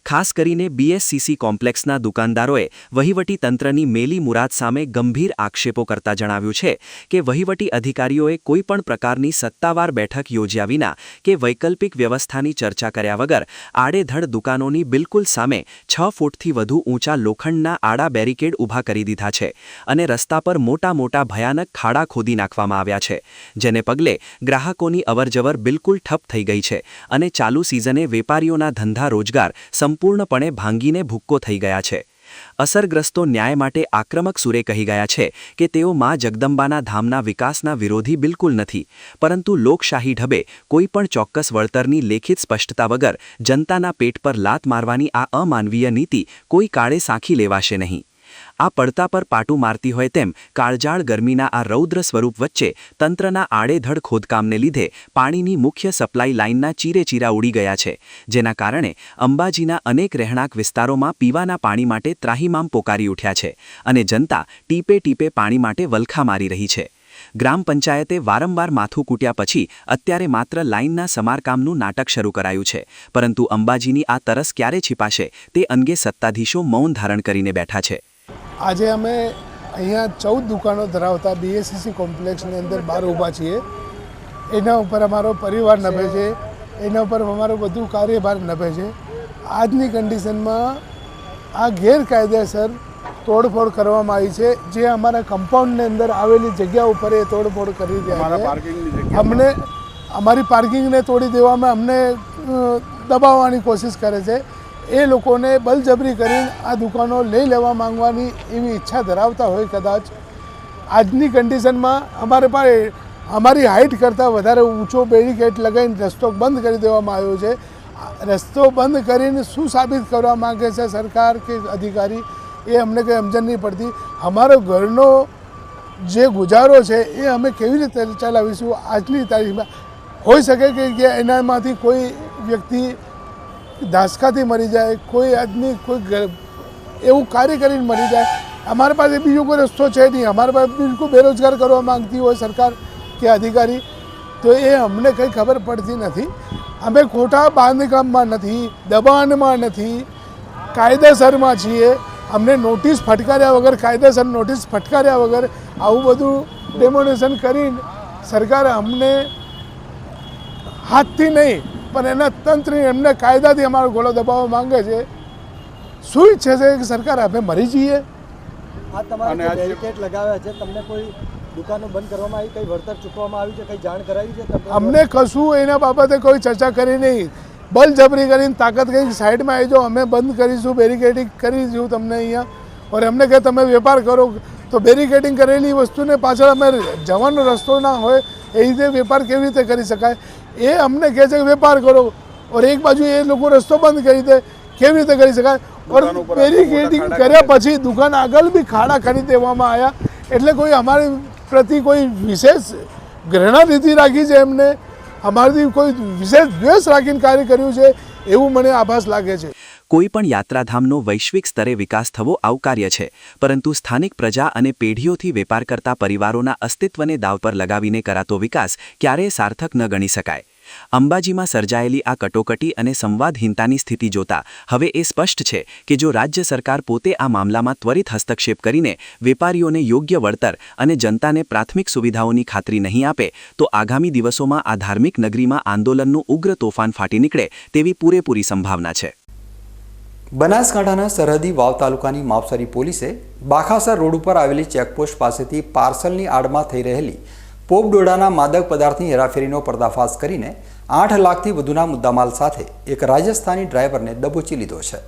ખાસ કરીને બીએસસીસી કોમ્પ્લેક્સના દુકાનદારોએ વહીવટી તંત્રની મેલી મુરાદ સામે ગંભીર આક્ષેપો કરતા જણાવ્યું છે કે વહીવટી અધિકારીઓએ કોઈપણ પ્રકારની સત્તાવાર બેઠક યોજ્યા વિના કે વૈકલ્પિક વ્યવસ્થાની ચર્ચા કર્યા વગર આડેધડ દુકાનોની બિલકુલ સામે 6 ફૂટથી વધુ ઊંચા લોખંડના આડા બેરિકેડ ઊભા કરી દીધા છે અને રસ્તા પર મોટા મોટા ભયાનક ખાડા ખોદી નાખવામાં આવ્યા છે, જેને પગલે ગ્રાહકોની અવરજવર બિલકુલ ઠપ થઈ ગઈ છે અને ચાલુ સિઝને વેપારીઓના ધંધા રોજગાર સંપૂર્ણપણે ભાંગીને ભૂક્કો થઈ ગયા છે. અસરગ્રસ્તો ન્યાય માટે આક્રમક સુરે કહી ગયા છે કે તેઓ માં જગદંબાના ધામના વિકાસના વિરોધી બિલકુલ નથી, પરંતુ લોકશાહી ઢબે કોઈપણ ચોક્કસ વળતરની લેખિત સ્પષ્ટતા વગર જનતાના પેટ પર લાત મારવાની આ અમાનવીય નીતિ કોઈ કાળે સાંખી લેવાશે નહીં. આ પડતા પર પાટું મારતી હોય તેમ કાળજાળ ગરમીના આ રૌદ્ર સ્વરૂપ વચ્ચે તંત્રના આડેધડ ખોદકામને લીધે પાણીની મુખ્ય સપ્લાય લાઇનના ચીરેચીરા ઉડી ગયા છે, જેના કારણે અંબાજીના અનેક રહેણાંક વિસ્તારોમાં પીવાના પાણી માટે ત્રાહિમામ પોકારી ઉઠ્યા છે અને જનતા ટીપે ટીપે પાણી માટે વલખા મારી રહી છે. ગ્રામ પંચાયતે વારંવાર માથું કૂટ્યા પછી અત્યારે માત્ર લાઇનના સમારકામનું નાટક શરૂ કરાયું છે, પરંતુ અંબાજીની આ તરસ ક્યારે छिपाશે તે અંગે સત્તાધીશો મૌન ધારણ કરીને બેઠા છે. આજે અમે અહીંયા 14 દુકાનો ધરાવતા બીએસસીસી કોમ્પ્લેક્સની અંદર બહાર ઊભા છીએ. એના ઉપર અમારો પરિવાર નભે છે, એના ઉપર અમારો બધું કાર્યભાર નભે છે. આજની કન્ડિશનમાં આ ગેરકાયદેસર તોડફોડ કરવામાં આવી છે, જે અમારા કમ્પાઉન્ડની અંદર આવેલી જગ્યા ઉપર એ તોડફોડ કરી રહ્યા છે. અમને અમારી પાર્કિંગને તોડી દેવામાં અમને દબાવવાની કોશિશ કરે છે. એ લોકોને બલજબરી કરીને આ દુકાનો લઈ લેવા માંગવાની એવી ઈચ્છા ધરાવતા હોય કદાચ. આજની કન્ડિશનમાં અમારે પાસે અમારી હાઇટ કરતાં વધારે ઊંચો બેરિકેડ લગાવીને રસ્તો બંધ કરી દેવામાં આવ્યો છે. રસ્તો બંધ કરીને શું સાબિત કરવા માગે છે સરકાર કે અધિકારી એ અમને કંઈ સમજણ નહીં પડતી. અમારો ઘરનો જે ગુજારો છે એ અમે કેવી રીતે ચલાવીશું આજની તારીખમાં? હોઈ શકે કે એનામાંથી કોઈ વ્યક્તિ ધાસકાથી મરી જાય, કોઈ આદમી કોઈ એવું કાર્ય કરીને મરી જાય. અમારા પાસે બીજો કોઈ રસ્તો છે નહીં. અમારા પાસે બિલકુલ બેરોજગાર કરવા માંગતી હોય સરકાર કે અધિકારી, તો એ અમને કંઈ ખબર પડતી નથી. અમે ખોટા બાંધકામમાં નથી, દબાણમાં નથી, કાયદેસરમાં છીએ. અમને નોટિસ ફટકાર્યા વગર, કાયદેસર નોટિસ ફટકાર્યા વગર આવું બધું ડેમોનેશન કરીને સરકાર અમને હાથથી નહીં પણ એના તંત્રની એમને કાયદાથી અમારો ગોળો દબાવવા માંગે છે. શું ઈચ્છે છે કે સરકાર અમે મરી જઈએ? આ તમારે બેરિકેડ લગાવ્યા છે, તમને કોઈ દુકાનો બંધ કરવામાં આવી, કઈ વળતર ચૂકવવામાં આવ્યું છે, કઈ જાણ કરાવી છે? અમને કશું એના બાબતે કોઈ ચર્ચા કરી નહીં. બલજબરી કરીને તાકાત કરી સાઈડમાં આવી જાઓ, અમે બંધ કરીશું, બેરિકેડિંગ કરીશું તમને અહીંયા. और અમને કહે તમે વેપાર કરો, તો બેરિકેડિંગ કરેલી વસ્તુને પાછળ અમે જવાનો રસ્તો ના હોય એ રીતે વેપાર કેવી રીતે કરી શકાય? એ અમને કહે છે કે વેપાર કરો, और એક બાજુ એ લોકો રસ્તો બંધ કરી દે, કેવી રીતે કરી શકાય? और બેરિકેડિંગ કર્યા પછી દુકાન આગળ બી ખાડા કરી દેવામાં આવ્યા. એટલે કોઈ અમારી પ્રતિ કોઈ વિશેષ ઘૃણા નીતિ રાખી છે એમને, અમારાથી કોઈ વિશેષ દ્વેષ રાખીને કાર્ય કર્યું છે એવું મને આભાસ લાગે છે. કોઈ પણ યાત્રાધામનો વૈશ્વિક સ્તરે વિકાસ થવો આવકાર્ય છે, પરંતુ સ્થાનિક પ્રજા અને પેઢીઓથી વેપાર કરતા પરિવારોના અસ્તિત્વને દાવ પર લગાવીને કરાતો વિકાસ ક્યારેય સાર્થક ન ગણી શકાય. અંબાજીમાં સર્જાયેલી આ કટોકટી અને સંવાદહીનતાની સ્થિતિ જોતા હવે એ સ્પષ્ટ છે કે જો રાજ્ય સરકાર પોતે આ મામલામાં ત્વરિત હસ્તક્ષેપ કરીને વેપારીઓને યોગ્ય વળતર અને જનતાને પ્રાથમિક સુવિધાઓની ખાતરી નહીં આપે તો આગામી દિવસોમાં આ ધાર્મિક નગરીમાં આંદોલનનું ઉગ્ર તોફાન ફાટી નીકળે તેવી પૂરેપૂરી સંભાવના છે. બનાસકાંઠાના સરહદી વાવ તાલુકાની માવસરી પોલીસે બાખાસર રોડ ઉપર આવેલી ચેકપોસ્ટ પાસેથી પાર્સલની આડમાં થઈ રહેલી પોપડોડાના માદક પદાર્થની હેરાફેરીનો પર્દાફાશ કરીને 8 લાખથી વધુના મુદ્દામાલ સાથે એક રાજસ્થાની ડ્રાઈવરને દબોચી લીધો છે.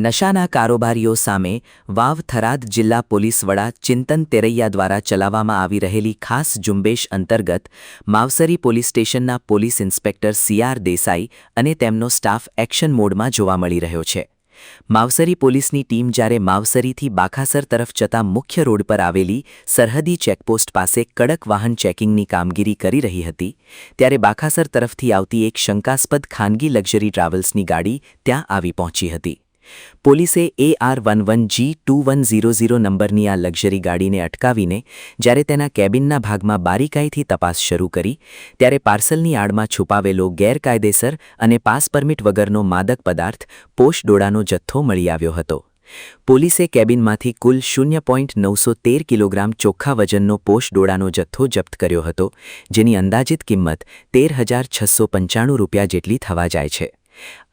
નશાના કારોબારીઓ સામે વાવ થરાદ જિલ્લા પોલીસ વડા ચિંતન તેરૈયા દ્વારા ચલાવવામાં આવી રહેલી ખાસ ઝુંબેશ અંતર્ગત માવસરી પોલીસ સ્ટેશનના પોલીસ ઇન્સ્પેક્ટર CR દેસાઈ અને તેમનો સ્ટાફ એક્શન મોડમાં જોવા મળી રહ્યો છે. માવસરી પોલીસની ટીમ જ્યારે માવસરીથી બાખાસર તરફ જતા મુખ્ય રોડ પર આવેલી સરહદી ચેકપોસ્ટ પાસે કડક વાહન ચેકિંગની કામગીરી કરી રહી હતી ત્યારે બાખાસર તરફથી આવતી એક શંકાસ્પદ ખાનગી લક્ઝરી ટ્રાવેલ્સની ગાડી ત્યાં આવી પહોંચી હતી. પોલીસે AR11G2100 નંબરની આ લક્ઝરી ગાડીને અટકાવીને જ્યારે તેના કેબિનના ભાગમાં બારીકાઈથી તપાસ શરૂ કરી ત્યારે પાર્સલની આડમાં છુપાવેલો ગેરકાયદેસર અને પાસ પરમિટ વગરનો માદક પદાર્થ પોષડોળાનો જથ્થો મળી આવ્યો હતો. પોલીસે કેબિનમાંથી કુલ 0.913 કિલોગ્રામ ચોખ્ખા વજનનો પોષડોળાનો જથ્થો જપ્ત કર્યો હતો, જેની અંદાજિત કિંમત 13,695 રૂપિયા જેટલી થવા જાય છે.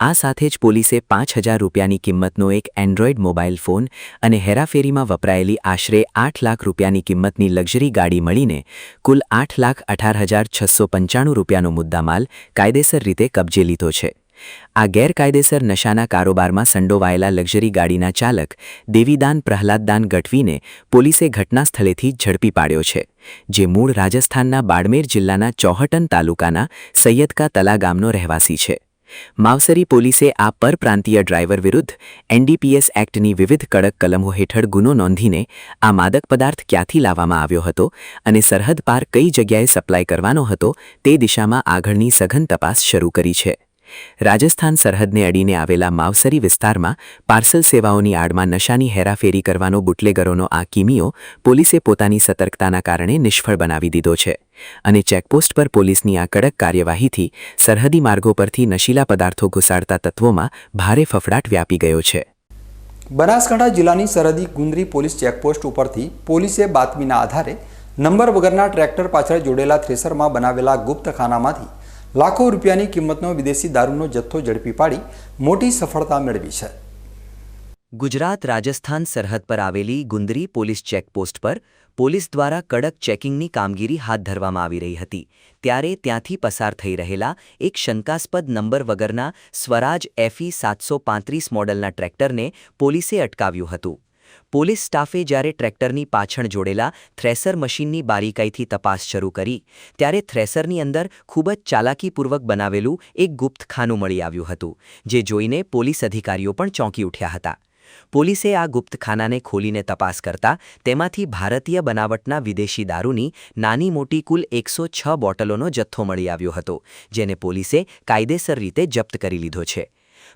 આ સાથે જ પોલીસે 5,000 રૂપિયાની કિંમતનો એક એન્ડ્રોઇડ મોબાઈલ ફોન અને હેરાફેરીમાં વપરાયેલી આશરે 8 લાખ રૂપિયાની કિંમતની લક્ઝરી ગાડી મળીને કુલ 8,18,695 રૂપિયાનો મુદ્દામાલ કાયદેસર રીતે કબજે લીધો છે. આ ગેરકાયદેસર નશાના કારોબારમાં સંડોવાયેલા લક્ઝરી ગાડીના ચાલક દેવીદાન પ્રહલાદદાન ગઢવીને પોલીસે ઘટના સ્થળેથી ઝડપી પાડ્યો છે, જે મૂળ રાજસ્થાનના બાડમેર જિલ્લાના ચોહટન તાલુકાના સૈયદકા તલા ગામનો રહેવાસી છે. માવસરી પોલીસે આ પરપ્રાંતીય ડ્રાઈવર વિરુદ્ધ NDPS એક્ટની વિવિધ કડક કલમો હેઠળ ગુનો નોંધીને આ માદક પદાર્થ ક્યાંથી લાવવામાં આવ્યો હતો અને સરહદ પાર કઈ જગ્યાએ સપ્લાય કરવાનો હતો તે દિશામાં આગળની સઘન તપાસ શરૂ કરી છે. રાજસ્થાન સરહદને અડીને આવેલા માવસરી વિસ્તારમાં પાર્સલ સેવાઓની આડમાં નશાની હેરાફેરી કરવાનો બુટલેગરોનો આ કિમિયો પોલીસે પોતાની સતર્કતાના કારણે નિષ્ફળ બનાવી દીધો છે અને ચેકપોસ્ટ પર પોલીસની આ કડક કાર્યવાહીથી સરહદી માર્ગો પરથી નશીલા પદાર્થો ઘુસાડતા તત્વોમાં ભારે ફફડાટ વ્યાપી ગયો છે. બનાસકાંઠા જિલ્લાની સરહદી ગુંદરી પોલીસ ચેકપોસ્ટ ઉપરથી પોલીસે બાતમીના આધારે નંબર વગરના ટ્રેક્ટર પાછળ જોડેલા થ્રેસરમાં બનાવેલા ગુપ્તખાનામાંથી લાખો રૂપિયાની કિંમતનો વિદેશી દારૂનો જથ્થો ઝડપી પાડી મોટી સફળતા મેળવી છે. ગુજરાત રાજસ્થાન સરહદ પર આવેલી ગુંદરી પોલીસ ચેકપોસ્ટ પર પોલીસ દ્વારા કડક ચેકિંગની કામગીરી હાથ ધરવામાં આવી રહી હતી ત્યારે ત્યાંથી પસાર થઈ રહેલા એક શંકાસ્પદ નંબર વગરના સ્વરાજ FE 735 મોડલના ટ્રેક્ટરને પોલીસે અટકાવ્યું હતું. પોલીસ સ્ટાફે જ્યારે ટ્રેક્ટરની પાછળ જોડેલા થ્રેસર મશીનની બારીકાઈથી તપાસ શરૂ કરી ત્યારે થ્રેસરની અંદર ખૂબ જ ચાલાકીપૂર્વક બનાવેલું એક ગુપ્ત ખાનું મળી આવ્યું હતું, જે જોઈને પોલીસ અધિકારીઓ પણ ચોંકી ઉઠ્યા હતા. પોલીસે આ ગુપ્ત ખાનાને ખોલીને તપાસ કરતા તેમાંથી ભારતીય બનાવટના વિદેશી દારૂની નાની મોટી કુલ 106 બોટલોનો જથ્થો મળી આવ્યો હતો, જેને પોલીસે કાયદેસર રીતે જપ્ત કરી લીધો છે.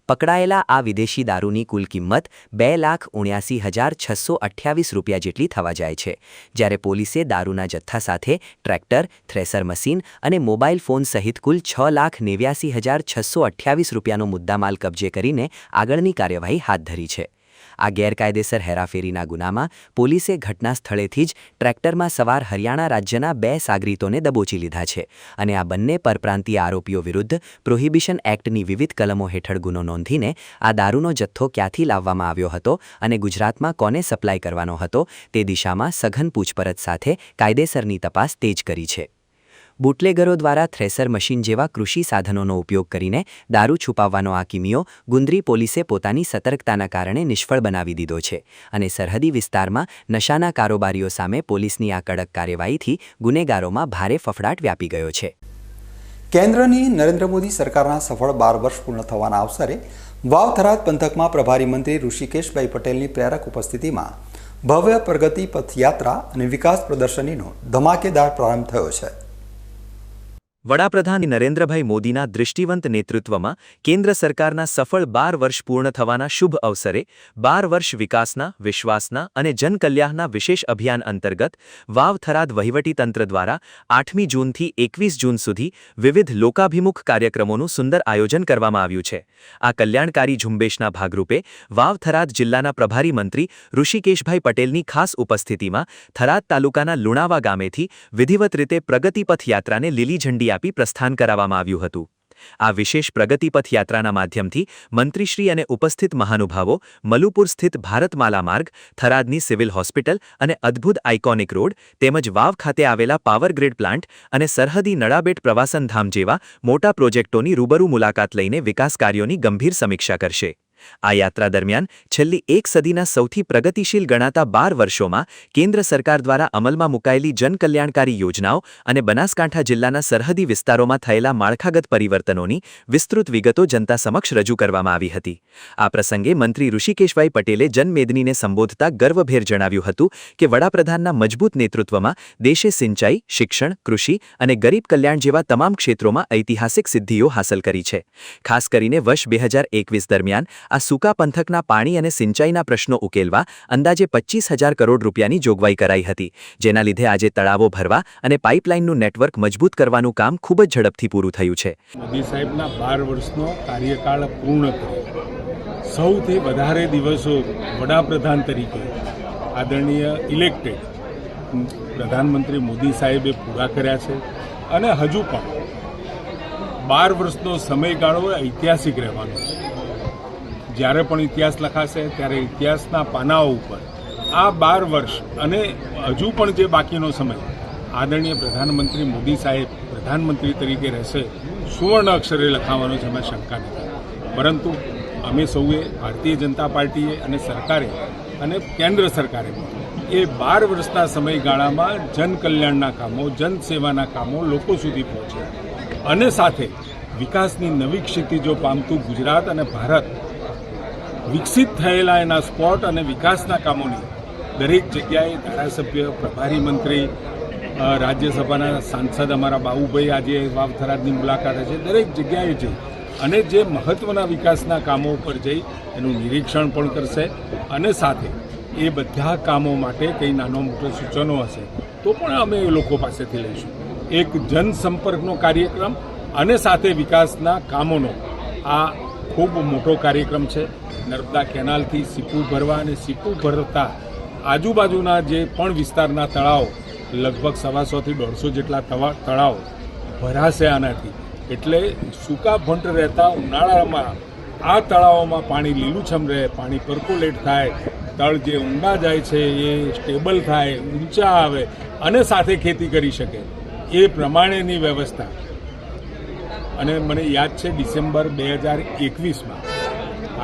પકડાયેલા આ વિદેશી દારૂની કુલ કિંમત 2,79,628 રૂપિયા જેટલી થવા જાય છે, જ્યારે પોલીસે દારૂના જથ્થા સાથે ટ્રેક્ટર, થ્રેસર મશીન અને મોબાઈલ ફોન સહિત કુલ 6,89,628 રૂપિયાનો મુદ્દામાલ કબજે કરીને આગળની કાર્યવાહી હાથ ધરી છે. આ ગેરકાયદેસર હેરાફેરીના ગુનામાં પોલીસે ઘટના સ્થળેથી જ ટ્રેક્ટરમાં સવાર હરિયાણા રાજ્યના 2 સાગરીતોને દબોચી લીધા છે અને આ બંને પરપ્રાંતીય આરોપીઓ વિરુદ્ધ પ્રોહિબિશન એક્ટની વિવિધ કલમો હેઠળ ગુનો નોંધીને આ દારૂનો જથ્થો ક્યાંથી લાવવામાં આવ્યો હતો અને ગુજરાતમાં કોને સપ્લાય કરવાનો હતો તે દિશામાં સઘન પૂછપરછ સાથે કાયદેસરની તપાસ તેજ કરી છે. બુટલેગરો દ્વારા થ્રેસર મશીન જેવા કૃષિ સાધનોનો ઉપયોગ કરીને દારૂ છુપાવવાનો આ કિમિયો ગુંદરી પોલીસે પોતાની સતર્કતાના કારણે નિષ્ફળ બનાવી દીધો છે અને સરહદી વિસ્તારમાં નશાના કારોબારીઓ સામે પોલીસની આ કડક કાર્યવાહીથી ગુનેગારોમાં ભારે ફફડાટ વ્યાપી ગયો છે. કેન્દ્રની નરેન્દ્ર મોદી સરકારના સફળ 12 વર્ષ પૂર્ણ થવાના અવસરે વાવ થરાદ પંથકમાં પ્રભારી મંત્રી ઋષિકેશભાઈ પટેલની પ્રેરક ઉપસ્થિતિમાં ભવ્ય પ્રગતિ પથયાત્રા અને વિકાસ પ્રદર્શનીનો ધમાકેદાર પ્રારંભ થયો છે. વડાપ્રધાન નરેન્દ્રભાઈ મોદીના દૃષ્ટિવંત નેતૃત્વમાં કેન્દ્ર સરકારના સફળ 12 વર્ષ પૂર્ણ થવાના શુભ અવસરે 12 વર્ષ વિકાસના, વિશ્વાસના અને જનકલ્યાણના વિશેષ અભિયાન અંતર્ગત વાવ થરાદ વહીવટીતંત્ર દ્વારા 8મી જૂનથી 21 જૂન સુધી વિવિધ લોકાભિમુખ કાર્યક્રમોનું સુંદર આયોજન કરવામાં આવ્યું છે. આ કલ્યાણકારી ઝુંબેશના ભાગરૂપે વાવ થરાદ જિલ્લાના પ્રભારી મંત્રી ઋષિકેશભાઈ પટેલની ખાસ ઉપસ્થિતિમાં થરાદ તાલુકાના લુણાવા ગામેથી વિધિવત રીતે પ્રગતિપથ યાત્રાને લીલી ઝંડી આપી પ્રસ્થાન કરાવવામાં આવ્યું હતું. આ વિશેષ પ્રગતિપથ યાત્રાના માધ્યમથી મંત્રીશ્રી અને ઉપસ્થિત મહાનુભાવો મલુપુર સ્થિત ભારતમાલા માર્ગ, થરાદની સિવિલ હોસ્પિટલ અને અદ્ભુત આઇકોનિક રોડ તેમજ વાવ ખાતે આવેલા પાવર ગ્રીડ પ્લાન્ટ અને સરહદી નડાબેટ પ્રવાસન ધામ જેવા મોટા પ્રોજેક્ટોની રૂબરૂ મુલાકાત લઈને વિકાસ કાર્યોની ગંભીર સમીક્ષા કરશે. આ યાત્રા દરમિયાન છેલ્લી એક સદીના સૌથી પ્રગતિશીલ ગણાતા 12 વર્ષોમાં કેન્દ્ર સરકાર દ્વારા અમલમાં મુકાયેલી જનકલ્યાણકારી યોજનાઓ અને બનાસકાંઠા જિલ્લાના સરહદી વિસ્તારોમાં થયેલા માળખાગત પરિવર્તનોની વિસ્તૃત વિગતો જનતા સમક્ષ રજૂ કરવામાં આવી હતી. આ પ્રસંગે મંત્રી ઋષિકેશભાઈ પટેલે જનમેદનીને સંબોધતા ગર્વભેર જણાવ્યું હતું કે વડાપ્રધાનના મજબૂત નેતૃત્વમાં દેશે સિંચાઈ, શિક્ષણ, કૃષિ અને ગરીબ કલ્યાણ જેવા તમામ ક્ષેત્રોમાં ઐતિહાસિક સિદ્ધિઓ હાંસલ કરી છે. ખાસ કરીને વર્ષ 2021 દરમિયાન આ સૂકા પંથકના પાણી અને સિંચાઈના પ્રશ્નો ઉકેલવા અંદાજે 25,000 કરોડ રૂપિયાની જોગવાઈ કરાઈ હતી, જેના લીધે આજે તળાવો ભરવા અને પાઇપલાઇનનું નેટવર્ક મજબૂત કરવાનું કામ ખૂબ જ ઝડપથી પૂરું થયું છે. મોદી સાહેબના 12 વર્ષનો કાર્યકાળ પૂર્ણ કરી સૌથી વધારે દિવસો વડાપ્રધાન તરીકે આદરણીય ઇલેક્ટેડ પ્રધાનમંત્રી મોદી સાહેબે પૂરા કર્યા છે અને હજુ પણ 12 વર્ષનો સમયગાળો ઐતિહાસિક રહેવાનો છે. જ્યારે પણ ઇતિહાસ લખાશે ત્યારે ઇતિહાસના પાનાઓ ઉપર આ 12 વર્ષ અને હજુ પણ જે બાકીનો સમય આદરણીય પ્રધાનમંત્રી મોદી સાહેબ પ્રધાનમંત્રી તરીકે રહેશે સુવર્ણ અક્ષરે લખાવાનો છે, એમાં શંકા નથી. પરંતુ અમે સૌએ ભારતીય જનતા પાર્ટીએ અને સરકારે અને કેન્દ્ર સરકારે એ 12 વર્ષના સમયગાળામાં જનકલ્યાણના કામો, જનસેવાના કામો લોકો સુધી પહોંચે અને સાથે વિકાસની નવી ક્ષિતિજો પામતું ગુજરાત અને ભારત વિકસિત થયેલા એના સ્પોટ અને વિકાસના કામોની દરેક જગ્યાએ ધારાસભ્ય, પ્રભારી મંત્રી, રાજ્યસભાના સાંસદ અમારા બાબુભાઈ આજે વાવ થરાદની મુલાકાતે છે, દરેક જગ્યાએ જઈ અને જે મહત્ત્વના વિકાસના કામો ઉપર જઈ એનું નિરીક્ષણ પણ કરશે અને સાથે એ બધા કામો માટે કંઈ નાનો મોટો સૂચનો હશે તો પણ અમે એ લોકો પાસેથી લઈશું. એક જનસંપર્કનો કાર્યક્રમ અને સાથે વિકાસના કામોનો આ ખૂબ મોટો કાર્યક્રમ છે. નર્મદા કેનાલથી સીપુ ભરવા અને સીપુ ભરતા આજુબાજુના જે પણ વિસ્તારના તળાવ લગભગ 125 થી 150 જેટલા તળાવ ભરાશે આનાથી. એટલે સૂકા ભંટ રહેતા ઉનાળામાં આ તળાવોમાં પાણી લીલુંછમ રહે, પાણી પર્કોલેટ થાય, તળ જે ઊંડા જાય છે એ સ્ટેબલ થાય, ઊંચા આવે અને સાથે ખેતી કરી શકે એ પ્રમાણેની વ્યવસ્થા. અને મને યાદ છે ડિસેમ્બર 2021માં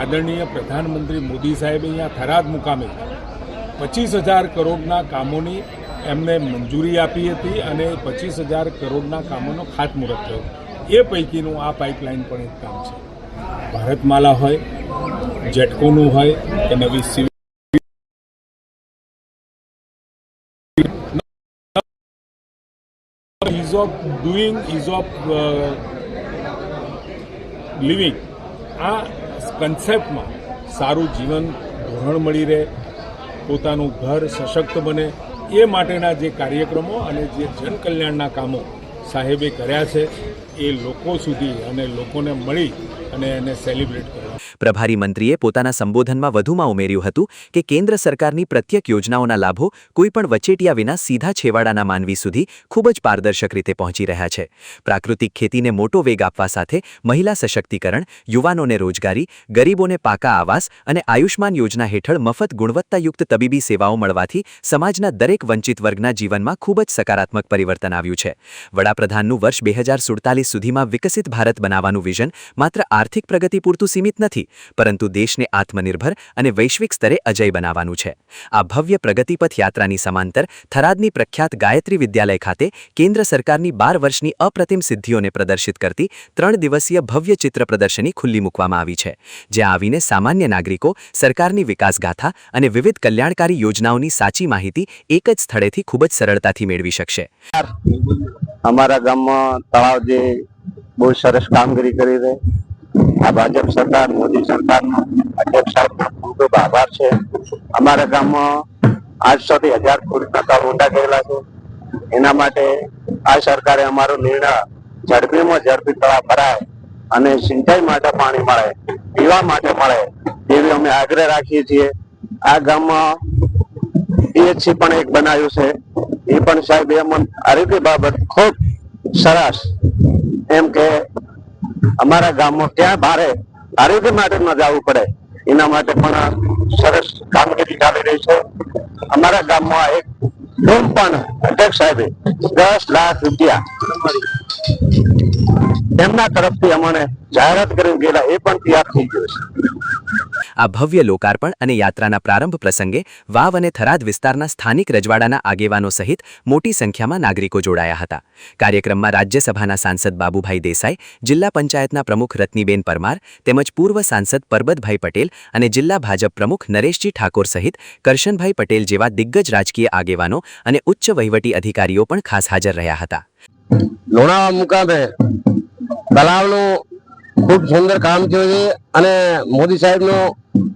આદરણીય પ્રધાનમંત્રી મોદી સાહેબે અહીંયા થરાદ મુકામે 25,000 કરોડના કામોની એમને મંજૂરી આપી હતી અને 25,000 કરોડના કામોનો ખાતમુહૂર્ત થયો. એ પૈકીનું આ પાઇપલાઇન પણ એક કામ છે. ભારતમાલા હોય, જેટકોનું હોય કે નવી civil ease of doing, ease of living, આ કન્સેપ્ટમાં સારું જીવન ધોરણ મળી રહે, પોતાનું ઘર સશક્ત બને એ માટેના જે કાર્યક્રમો અને જે જનકલ્યાણના કામો સાહેબે કર્યા છે એ લોકો સુધી અને લોકોને મળી અને એને સેલિબ્રેટ કરવા. પ્રભારી મંત્રીએ પોતાના સંબોધનમાં વધુમાં ઉમેર્યું હતું કે કેન્દ્ર સરકારની પ્રત્યેક યોજનાઓના લાભો કોઈપણ વચેટિયા વિના સીધા છેવાડાના માનવી સુધી ખૂબ જ પારદર્શક રીતે પહોંચી રહ્યા છે. પ્રાકૃતિક ખેતીને મોટો વેગ આપવા સાથે મહિલા સશક્તિકરણ, યુવાનોને રોજગારી, ગરીબોને પાકા આવાસ અને આયુષ્માન યોજના હેઠળ મફત ગુણવત્તાયુક્ત તબીબી સેવાઓ મળવાથી સમાજના દરેક વંચિત વર્ગના જીવનમાં ખૂબ જ સકારાત્મક પરિવર્તન આવ્યું છે. વડાપ્રધાનનું વર્ષ 2047 સુધીમાં વિકસિત ભારત બનાવવાનું વિઝન માત્ર આર્થિક પ્રગતિ પૂરતું સીમિત નથી, નથી, પરંતુ દેશને આત્મનિર્ભર અને વૈશ્વિક સ્તરે અજય બનાવવાનું છે. આ ભવ્ય પ્રગતિપથ યાત્રાની સમાંતર થરાદની પ્રખ્યાત ગાયત્રી વિદ્યાલય ખાતે કેન્દ્ર સરકારની 12 વર્ષની અપ્રતિમ સિદ્ધિઓને પ્રદર્શિત કરતી 3 દિવસીય ભવ્ય ચિત્ર પ્રદર્શની ખુલ્લી મૂકવામાં આવી છે, જ્યાં આવીને સામાન્ય નાગરિકો સરકારની વિકાસગાથા અને વિવિધ કલ્યાણકારી યોજનાઓની સાચી માહિતી એક જ સ્થળેથી ખૂબ જ સરળતાથી મેળવી શકશે. અમારા ગામમાં તળાવ જે બહુ સરસ કામગીરી કરી રહે, આ ભાજપ સરકાર, મોદી સરકારનો અધ્યક્ષ સાહેબનો ખૂબ ખૂબ આભાર છે. અમારા ગામમાં 800 થી 1000 ફૂટના તળાવ ઊંડા કરેલા છે. એના માટે આ સરકારે અમારો નિર્ણય ઝડપીમાં ઝડપી તળાવ ભરાય અને સિંચાઈ માટે પાણી મળે, પીવા માટે મળે એવી અમે આગ્રહ રાખીએ છીએ. આ ગામમાં પીએચસી પણ એક બનાવ્યું છે, એ પણ સાહેબ એમ આરોગ્ય બાબત ખૂબ સરસ, એમ કે અમારા ગામમાં ક્યાં ભારે આરોગ્ય માટે ન જવું પડે એના માટે પણ સરસ કામગીરી ચાલી રહી છે. અમારા ગામમાં એક રૂમ પણ અધ્યક્ષ સાહેબે 10 લાખ રૂપિયા એમના તરફથી અમને જાહેરાત કરી ગયેલા, એ પણ તૈયાર થઈ ગયો છે. આ ભવ્ય લોકાર્પણ અને યાત્રાના પ્રારંભ પ્રસંગે વાવ અને થરાદ વિસ્તારના સ્થાનિક રજવાડાના આગેવાનો સહિત મોટી સંખ્યામાં નાગરિકો જોડાયા હતા. કાર્યક્રમમાં રાજ્યસભાના સાંસદ બાબુભાઈ દેસાઈ, જિલ્લા પંચાયતના પ્રમુખ રત્નીબેન પરમાર તેમજ પૂર્વ સાંસદ પરબતભાઈ પટેલ અને જિલ્લા ભાજપ પ્રમુખ નરેશજી ઠાકોર સહિત કરશનભાઈ પટેલ જેવા દિગ્ગજ રાજકીય આગેવાનો અને ઉચ્ચ વહીવટી અધિકારીઓ પણ ખાસ હાજર રહ્યા હતા. લોણાવા મુકામે તળાવનું ખૂબ સુંદર કામ થયું છે અને મોદી સાહેબનો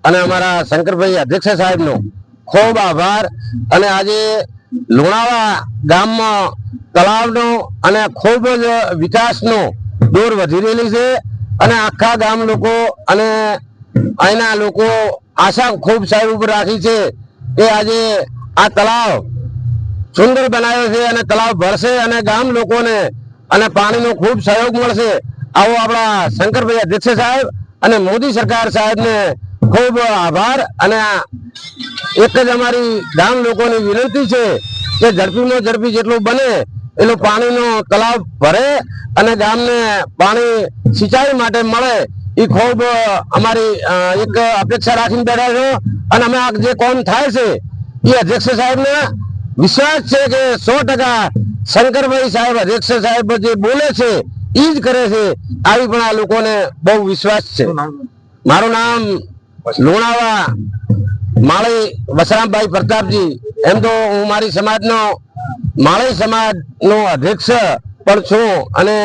અને અમારા શંકરભાઈ અધ્યક્ષ સાહેબનો ખૂબ આભાર. અને આજે લોણાવા ગામમાં તળાવનો અને ખૂબ જ વિકાસનો દોર વધી રહેલી છે અને આખા ગામ લોકો અને અહીંના લોકો આશા ખૂબ સાહેબ ઉપર રાખી છે કે આજે આ તળાવ સુંદર બનાવ્યો છે અને તળાવ ભરશે અને ગામ લોકોને અને પાણીનો ખૂબ સહયોગ મળશે. આવો આપણા શંકરભાઈ અધ્યક્ષ સાહેબ અને મોદી સરકાર સાહેબને ખૂબ આભાર. અને એક જ અમારી ગામ લોકોની વિનંતી છે કે ઝડપીમાં ઝડપી જેટલું બને એટલું પાણીનો તળાવ ભરે અને ગામને પાણી સિંચાઈ માટે મળે, એ ખૂબ અમારી એક અપેક્ષા રાખીને બેઠા છો. અને અમે આ જે કોમ થાય છે એ અધ્યક્ષ સાહેબને વિશ્વાસ છે કે 100% શંકરભાઈ સાહેબ અધ્યક્ષ સાહેબ જે બોલે છે એ જ કરે છે, આવી પણ આ લોકોને બહુ વિશ્વાસ છે. મારું નામ લોણાવા માળી વસરામભાઈ પ્રતાપજી. એમ તો હું મારી સમાજનો માળી સમાજનો અધ્યક્ષ પણ છું અને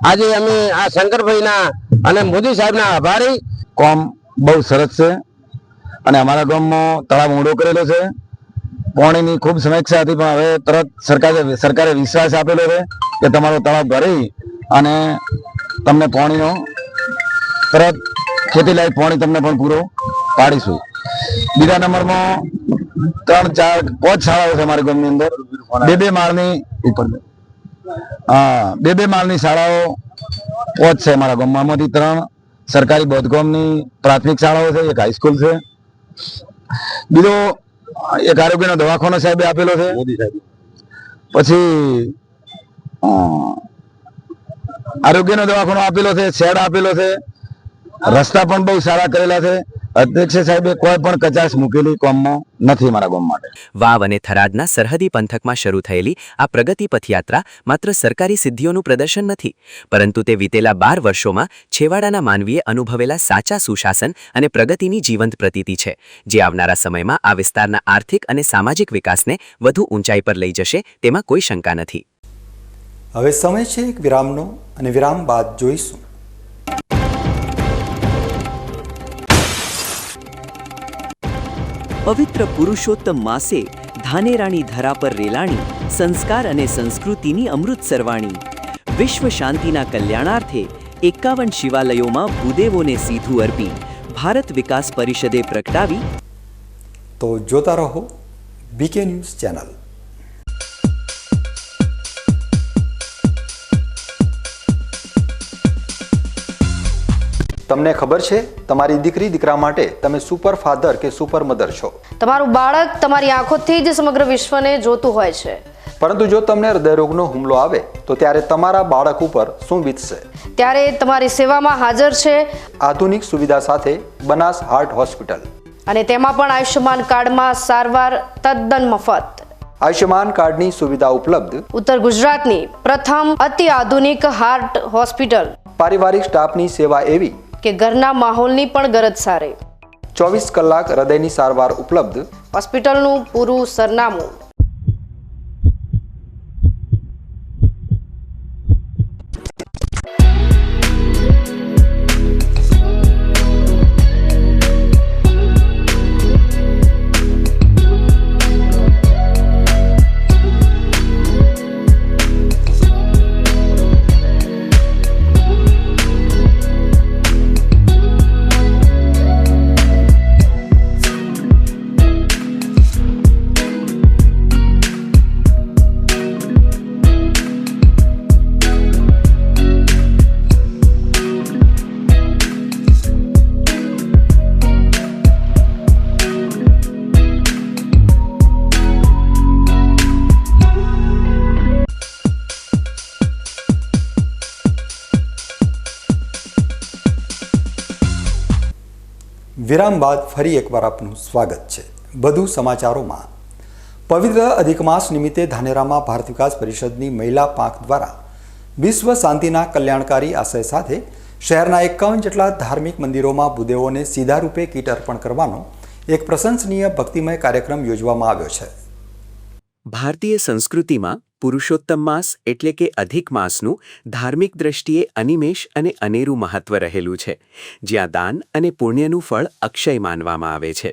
આજે અમે આ શંકરભાઈના અને મોદી સાહેબના આભારી. કોમ બહુ સરસ છે અને અમારા ગામમાં તળાવ ઊંડો કરેલો છે. પાણીની ખૂબ સમસ્યા હતી, પણ હવે તરત સરકારે વિશ્વાસ આપેલો છે કે તમારો તળાવ ભરી અને તમને પાણીનો તરત ખેતીલાયક પાણી તમને પણ પૂરો પાડીશું. બીજા નંબરમાં 3, 4, 5 શાળાઓ છે અમારા ગામની અંદર. 2 માળની ઉપર, હા 2 માળની શાળાઓ 5 છે અમારા ગામમાં. આમાંથી 3 સરકારી બોધગામની પ્રાથમિક શાળાઓ છે, એક હાઈસ્કૂલ છે. બીજો એક આરોગ્યનો દવાખાનો સાહેબે આપેલો છે. પછી આરોગ્યનો દવાખાનો આપેલો છે, શેડ આપેલો છે, રસ્તા પણ બહુ સારા કરેલા છે. અધ્યક્ષ સાહેબે કોઈ પણ કચાશ મૂકેલી કોમમાં નથી મારા ગામ માટે. વાવ અને થરાદના સરહદી પંથકમાં શરૂ થયેલી આ પ્રગતિ પથયાત્રા માત્ર સરકારી સિદ્ધિઓનું પ્રદર્શન નથી, પરંતુ તે વીતેલા 12 વર્ષોમાં છેવાડાના માનવીએ અનુભવેલા સાચા સુશાસન અને પ્રગતિની જીવંત પ્રતીતિ છે, જે આવનારા સમયમાં આ વિસ્તારના આર્થિક અને સામાજિક વિકાસને વધુ ઊંચાઈ પર લઈ જશે તેમાં કોઈ શંકા નથી. હવે સમય છે એક વિરામનો અને વિરામ બાદ જોઈશું. પવિત્ર પુરુષોત્તમ માસે ધાનેરાની ધરા પર રેલાણી સંસ્કાર અને સંસ્કૃતિની અમૃત સરવાણી. વિશ્વ શાંતિના કલ્યાણાર્થે 51 શિવાલયોમાં ભૂદેવોને સીધું અર્પી ભારત વિકાસ પરિષદે પ્રગટાવી. તો જોતા રહો બીકે ન્યૂઝ ચેનલ. તમને ખબર છે તમારી દીકરી દીકરા માટે તમે સુપર ફાધર કે સુપર મધર છો. તમારું બાળક તમારી આંખોથી જ સમગ્ર વિશ્વને જોતું હોય છે. પરંતુ જો તમને હૃદયરોગનો હુમલો આવે તો ત્યારે તમારા બાળક ઉપર શું વીતશે? ત્યારે તમારી સેવામાં હાજર છે આધુનિક સુવિધા સાથે બનાસ હાર્ટ હોસ્પિટલ, અને તેમાં પણ આયુષ્યમાન કાર્ડમાં સારવાર તદ્દન મફત. આયુષ્યમાન કાર્ડની સુવિધા ઉપલબ્ધ ઉત્તર ગુજરાતની પ્રથમ અતિ આધુનિક હાર્ટ હોસ્પિટલ. પારિવારિક સ્ટાફની સેવા એવી કે ઘરના માહોલની પણ ગરજ સારે. 24 કલાક હૃદયની સારવાર ઉપલબ્ધ. હોસ્પિટલનું પૂરું સરનામું. વિરામ બાદ ફરી એકવાર આપનું સ્વાગત છે. વધુ સમાચારોમાં, પવિત્ર અધિક માસ નિમિત્તે ધાનેરામાં ભારત વિકાસ પરિષદની મહિલા પાંખ દ્વારા વિશ્વ શાંતિના કલ્યાણકારી આશય સાથે શહેરના 51 જેટલા ધાર્મિક મંદિરોમાં ભૂદેવોને સીધા રૂપે કીટ અર્પણ કરવાનો એક પ્રશંસનીય ભક્તિમય કાર્યક્રમ યોજવામાં આવ્યો છે. ભારતીય સંસ્કૃતિમાં પુરુષોત્તમ માસ એટલે કે અધિક માસનું ધાર્મિક દ્રષ્ટિએ અનિમેષ અને અનેરું મહત્વ રહેલું છે, જ્યાં દાન અને પુણ્યનું ફળ અક્ષય માનવામાં આવે છે.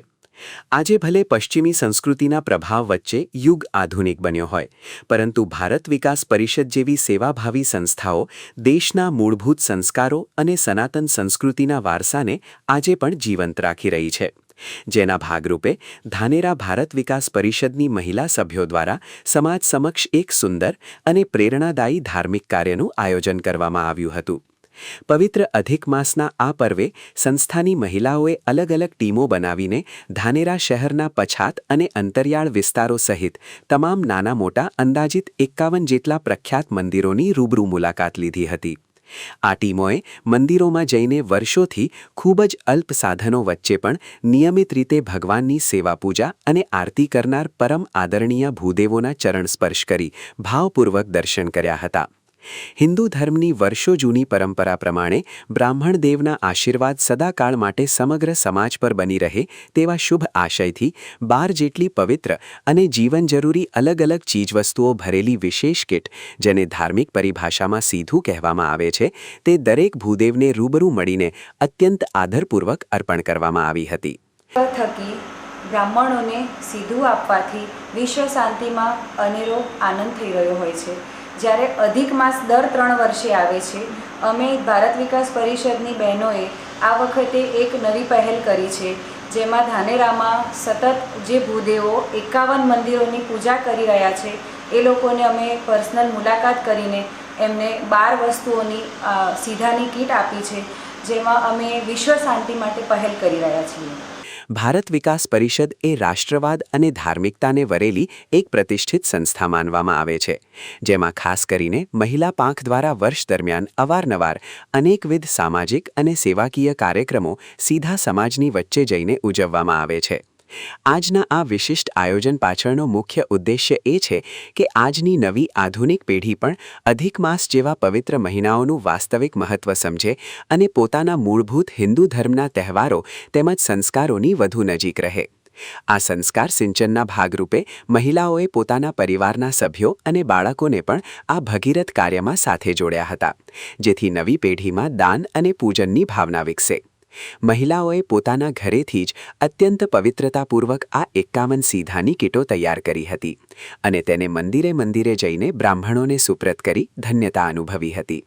આજે ભલે પશ્ચિમી સંસ્કૃતિના પ્રભાવ વચ્ચે યુગ આધુનિક બન્યો હોય, પરંતુ ભારત વિકાસ પરિષદ જેવી સેવાભાવી સંસ્થાઓ દેશના મૂળભૂત સંસ્કારો અને સનાતન સંસ્કૃતિના વારસાને આજે પણ જીવંત રાખી રહી છે. જેના ભાગરૂપે ધાનેરા ભારત વિકાસ પરિષદની મહિલા સભ્યો દ્વારા સમાજ સમક્ષ એક સુંદર અને પ્રેરણાદાયી ધાર્મિક કાર્યનું આયોજન કરવામાં આવ્યું હતું. પવિત્ર અધિક માસના આ પર્વે સંસ્થાની મહિલાઓએ અલગ અલગ ટીમો બનાવીને ધાનેરા શહેરના પછાત અને અંતરિયાળ વિસ્તારો સહિત તમામ નાના મોટા અંદાજિત 51 જેટલા પ્રખ્યાત મંદિરોની રૂબરૂ મુલાકાત લીધી હતી. આ ટીમોએ મંદિરોમાં જઈને વર્ષોથી ખૂબ જ અલ્પ સાધનો વચ્ચે પણ નિયમિત રીતે ભગવાનની સેવા પૂજા અને આરતી કરનાર પરમ આદરણીય ભૂદેવોના ચરણ સ્પર્શ કરી ભાવપૂર્વક દર્શન કર્યા હતા. હિન્દુ ધર્મની વર્ષો જૂની પરંપરા પ્રમાણે બ્રાહ્મણ દેવના આશીર્વાદ સદાકાળ માટે સમગ્ર સમાજ પર બની રહે તેવા શુભ આશયથી 12 જેટલી પવિત્ર અને જીવન જરૂરી અલગ અલગ ચીજવસ્તુઓ ભરેલી વિશેષ કિટ, જેને ધાર્મિક પરિભાષામાં સીધું કહેવામાં આવે છે, તે દરેક ભૂદેવને રૂબરૂ મળીને અત્યંત આદરપૂર્વક અર્પણ કરવામાં આવી હતી. થકી બ્રાહ્મણોને સીધું આપવાથી વિશ્વ શાંતિમાં અનેરો આનંદ થઈ રહ્યો હોય છે. જ્યારે અધિક માસ દર 3 વર્ષે આવે છે, અમે ભારત વિકાસ પરિષદની બહેનોએ આ વખતે એક નવી પહેલ કરી છે, જેમાં ધાનેરામાં સતત જે ભૂદેવો 51 મંદિરોની પૂજા કરી રહ્યા છે એ લોકોને અમે પર્સનલ મુલાકાત કરીને એમને 12 વસ્તુઓની સીધાની કીટ આપી છે, જેમાં અમે વિશ્વ શાંતિ માટે પહેલ કરી રહ્યા છીએ. ભારત વિકાસ પરિષદ એ રાષ્ટ્રવાદ અને ધાર્મિકતાને વરેલી એક પ્રતિષ્ઠિત સંસ્થા માનવામાં આવે છે, જેમાં ખાસ કરીને મહિલા પાંખ દ્વારા વર્ષ દરમિયાન અવારનવાર અનેકવિધ સામાજિક અને સેવાકીય કાર્યક્રમો સીધા સમાજની વચ્ચે જઈને ઉજવવામાં આવે છે. આજના આ વિશિષ્ટ આયોજન પાછળનો મુખ્ય ઉદ્દેશ્ય એ છે કે આજની નવી આધુનિક પેઢી પણ અધિક માસ જેવા પવિત્ર મહિનાઓનું વાસ્તવિક મહત્વ સમજે અને પોતાના મૂળભૂત હિન્દુ ધર્મના તહેવારો તેમજ સંસ્કારોની વધુ નજીક રહે. આ સંસ્કાર સિંચનના ભાગરૂપે મહિલાઓએ પોતાના પરિવારના સભ્યો અને બાળકોને પણ આ ભગીરથ કાર્યમાં સાથે જોડ્યા હતા, જેથી નવી પેઢીમાં દાન અને પૂજનની ભાવના વિકસે. મહિલાઓએ પોતાના ઘરેથી જ અત્યંત પવિત્રતાપૂર્વક આ 51 સીધાની કીટો તૈયાર કરી હતી અને તેને મંદિરે મંદિરે જઈને બ્રાહ્મણોને સુપ્રત કરી ધન્યતા અનુભવી હતી.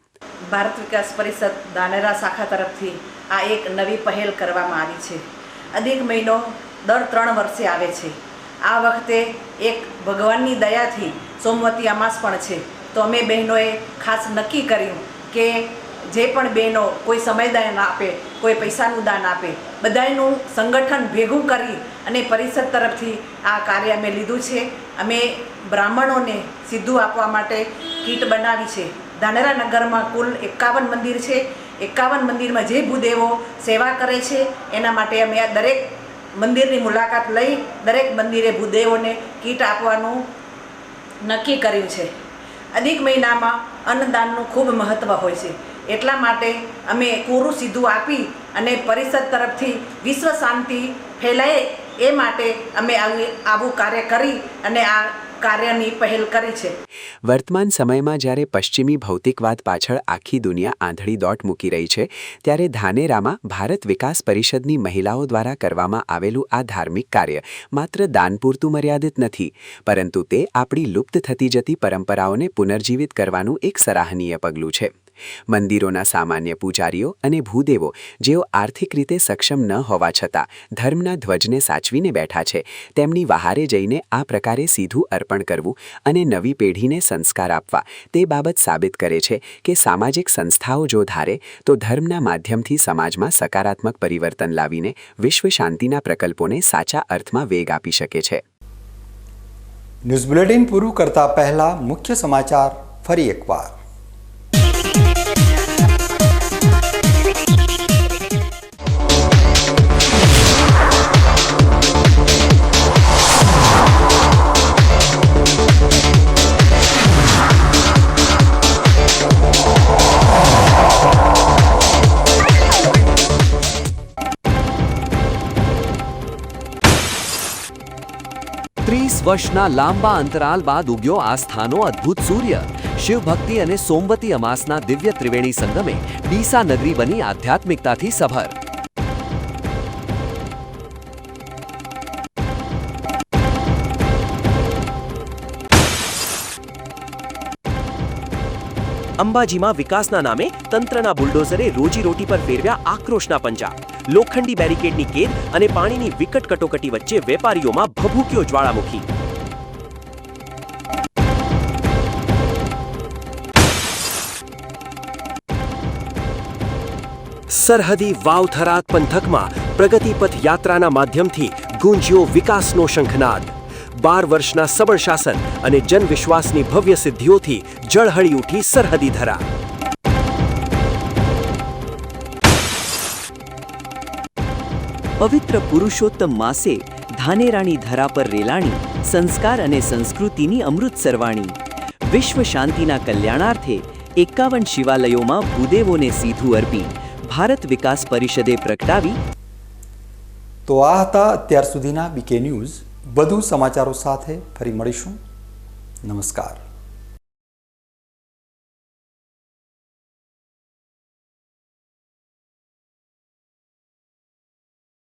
ભારત વિકાસ પરિષદ ધાનેરા શાખા તરફથી આ એક નવી પહેલ કરવામાં આવી છે. અધિક મહિનો દર 3 વર્ષે આવે છે. આ વખતે એક ભગવાનની દયાથી સોમવતી અમાસ પણ છે, તો અમે બહેનોએ ખાસ નક્કી કર્યું કે જે પણ બહેનો કોઈ સમય દાન આપે, કોઈ પૈસાનું દાન આપે, બધાયનું સંગઠન ભેગું કરી અને પરિષદ તરફથી આ કાર્ય અમે લીધું છે. અમે બ્રાહ્મણોને સીધું આપવા માટે કીટ બનાવી છે. ધાનેરા નગરમાં કુલ 51 મંદિર છે. 51 મંદિરમાં જે ભૂદેવો સેવા કરે છે એના માટે અમે આ દરેક મંદિરની મુલાકાત લઈ દરેક મંદિરે ભૂદેવોને કીટ આપવાનું નક્કી કર્યું છે. અધિક મહિનામાં અન્નદાનનું ખૂબ મહત્ત્વ હોય છે. એટલા માટે અમે કોરું સીધું આપી અને પરિષદ તરફથી વિશ્વ શાંતિ ફેલાય એ માટે અમે આવું કાર્ય કરી અને આ કાર્યની પહેલ કરી છે. વર્તમાન સમયમાં જ્યારે પશ્ચિમી ભૌતિકવાદ પાછળ આખી દુનિયા આંધળી દોટ મૂકી રહી છે, ત્યારે ધાનેરામાં ભારત વિકાસ પરિષદની મહિલાઓ દ્વારા કરવામાં આવેલું આ ધાર્મિક કાર્ય માત્ર દાન પૂરતું મર્યાદિત નથી, પરંતુ તે આપણી લુપ્ત થતી જતી પરંપરાઓને પુનર્જીવિત કરવાનું એક સરાહનીય પગલું છે. મંદિરોના સામાન્ય પૂજારીઓ અને ભૂદેવો જેઓ આર્થિક રીતે સક્ષમ ન હોવા છતાં ધર્મના ધ્વજને સાચવીને બેઠા છે, તેમની વહારે જઈને આ પ્રકારે સીધું અર્પણ કરવું અને નવી પેઢીને સંસ્કાર આપવા તે બાબત સાબિત કરે છે કે સામાજિક સંસ્થાઓ જો ધારે તો ધર્મના માધ્યમથી સમાજમાં સકારાત્મક પરિવર્તન લાવીને વિશ્વ શાંતિના પ્રકલ્પોને સાચા અર્થમાં વેગ આપી શકે છે. ન્યૂઝ બુલેટિન પૂરું કરતા પહેલા મુખ્ય સમાચાર ફરી એકવાર. વર્ષના લાંબા અંતરાલ બાદ ઉગ્યો આસ્થાનો અદ્ભુત સૂર્ય. શિવભક્તિ અને સોમવતી અમાસના દિવ્ય ત્રિવેણી સંગમે ડીસા નગરી બની આધ્યાત્મિકતાથી સભર. અંબાજીમાં વિકાસના નામે તંત્રના બુલડોઝરે રોજીરોટી પર ફેરવ્યા આક્રોશના પંજા. લોખંડી બેરિકેડની કેદ અને પાણીની વિકટ કટોકટી વચ્ચે વેપારીઓમાં ભભૂક્યો જ્વાળામુખી. સરહદી વાવ-થરાદ પંથકમાં પ્રગતિપથ યાત્રાના માધ્યમથી ગુંજ્યો વિકાસનો શંખનાદ. 12 વર્ષના સબળ શાસન અને જનવિશ્વાસની ભવ્ય સિદ્ધિઓથી ઝળહળી ઉઠી સરહદી ધરા. પવિત્ર પુરુષોત્તમ માસે ધાનેરાની ધરા પર રેલાણી સંસ્કાર અને સંસ્કૃતિની અમૃત સરવાણી. વિશ્વ શાંતિના કલ્યાણાર્થે 51 શિવાલયોમાં ભૂદેવોને સીધું અર્પી ભારત વિકાસ પરિષદે પ્રગટાવી. તો આ હતા અત્યાર સુધીના બીકે ન્યૂઝ. વધુ સમાચારો સાથે ફરી મળીશું. નમસ્કાર.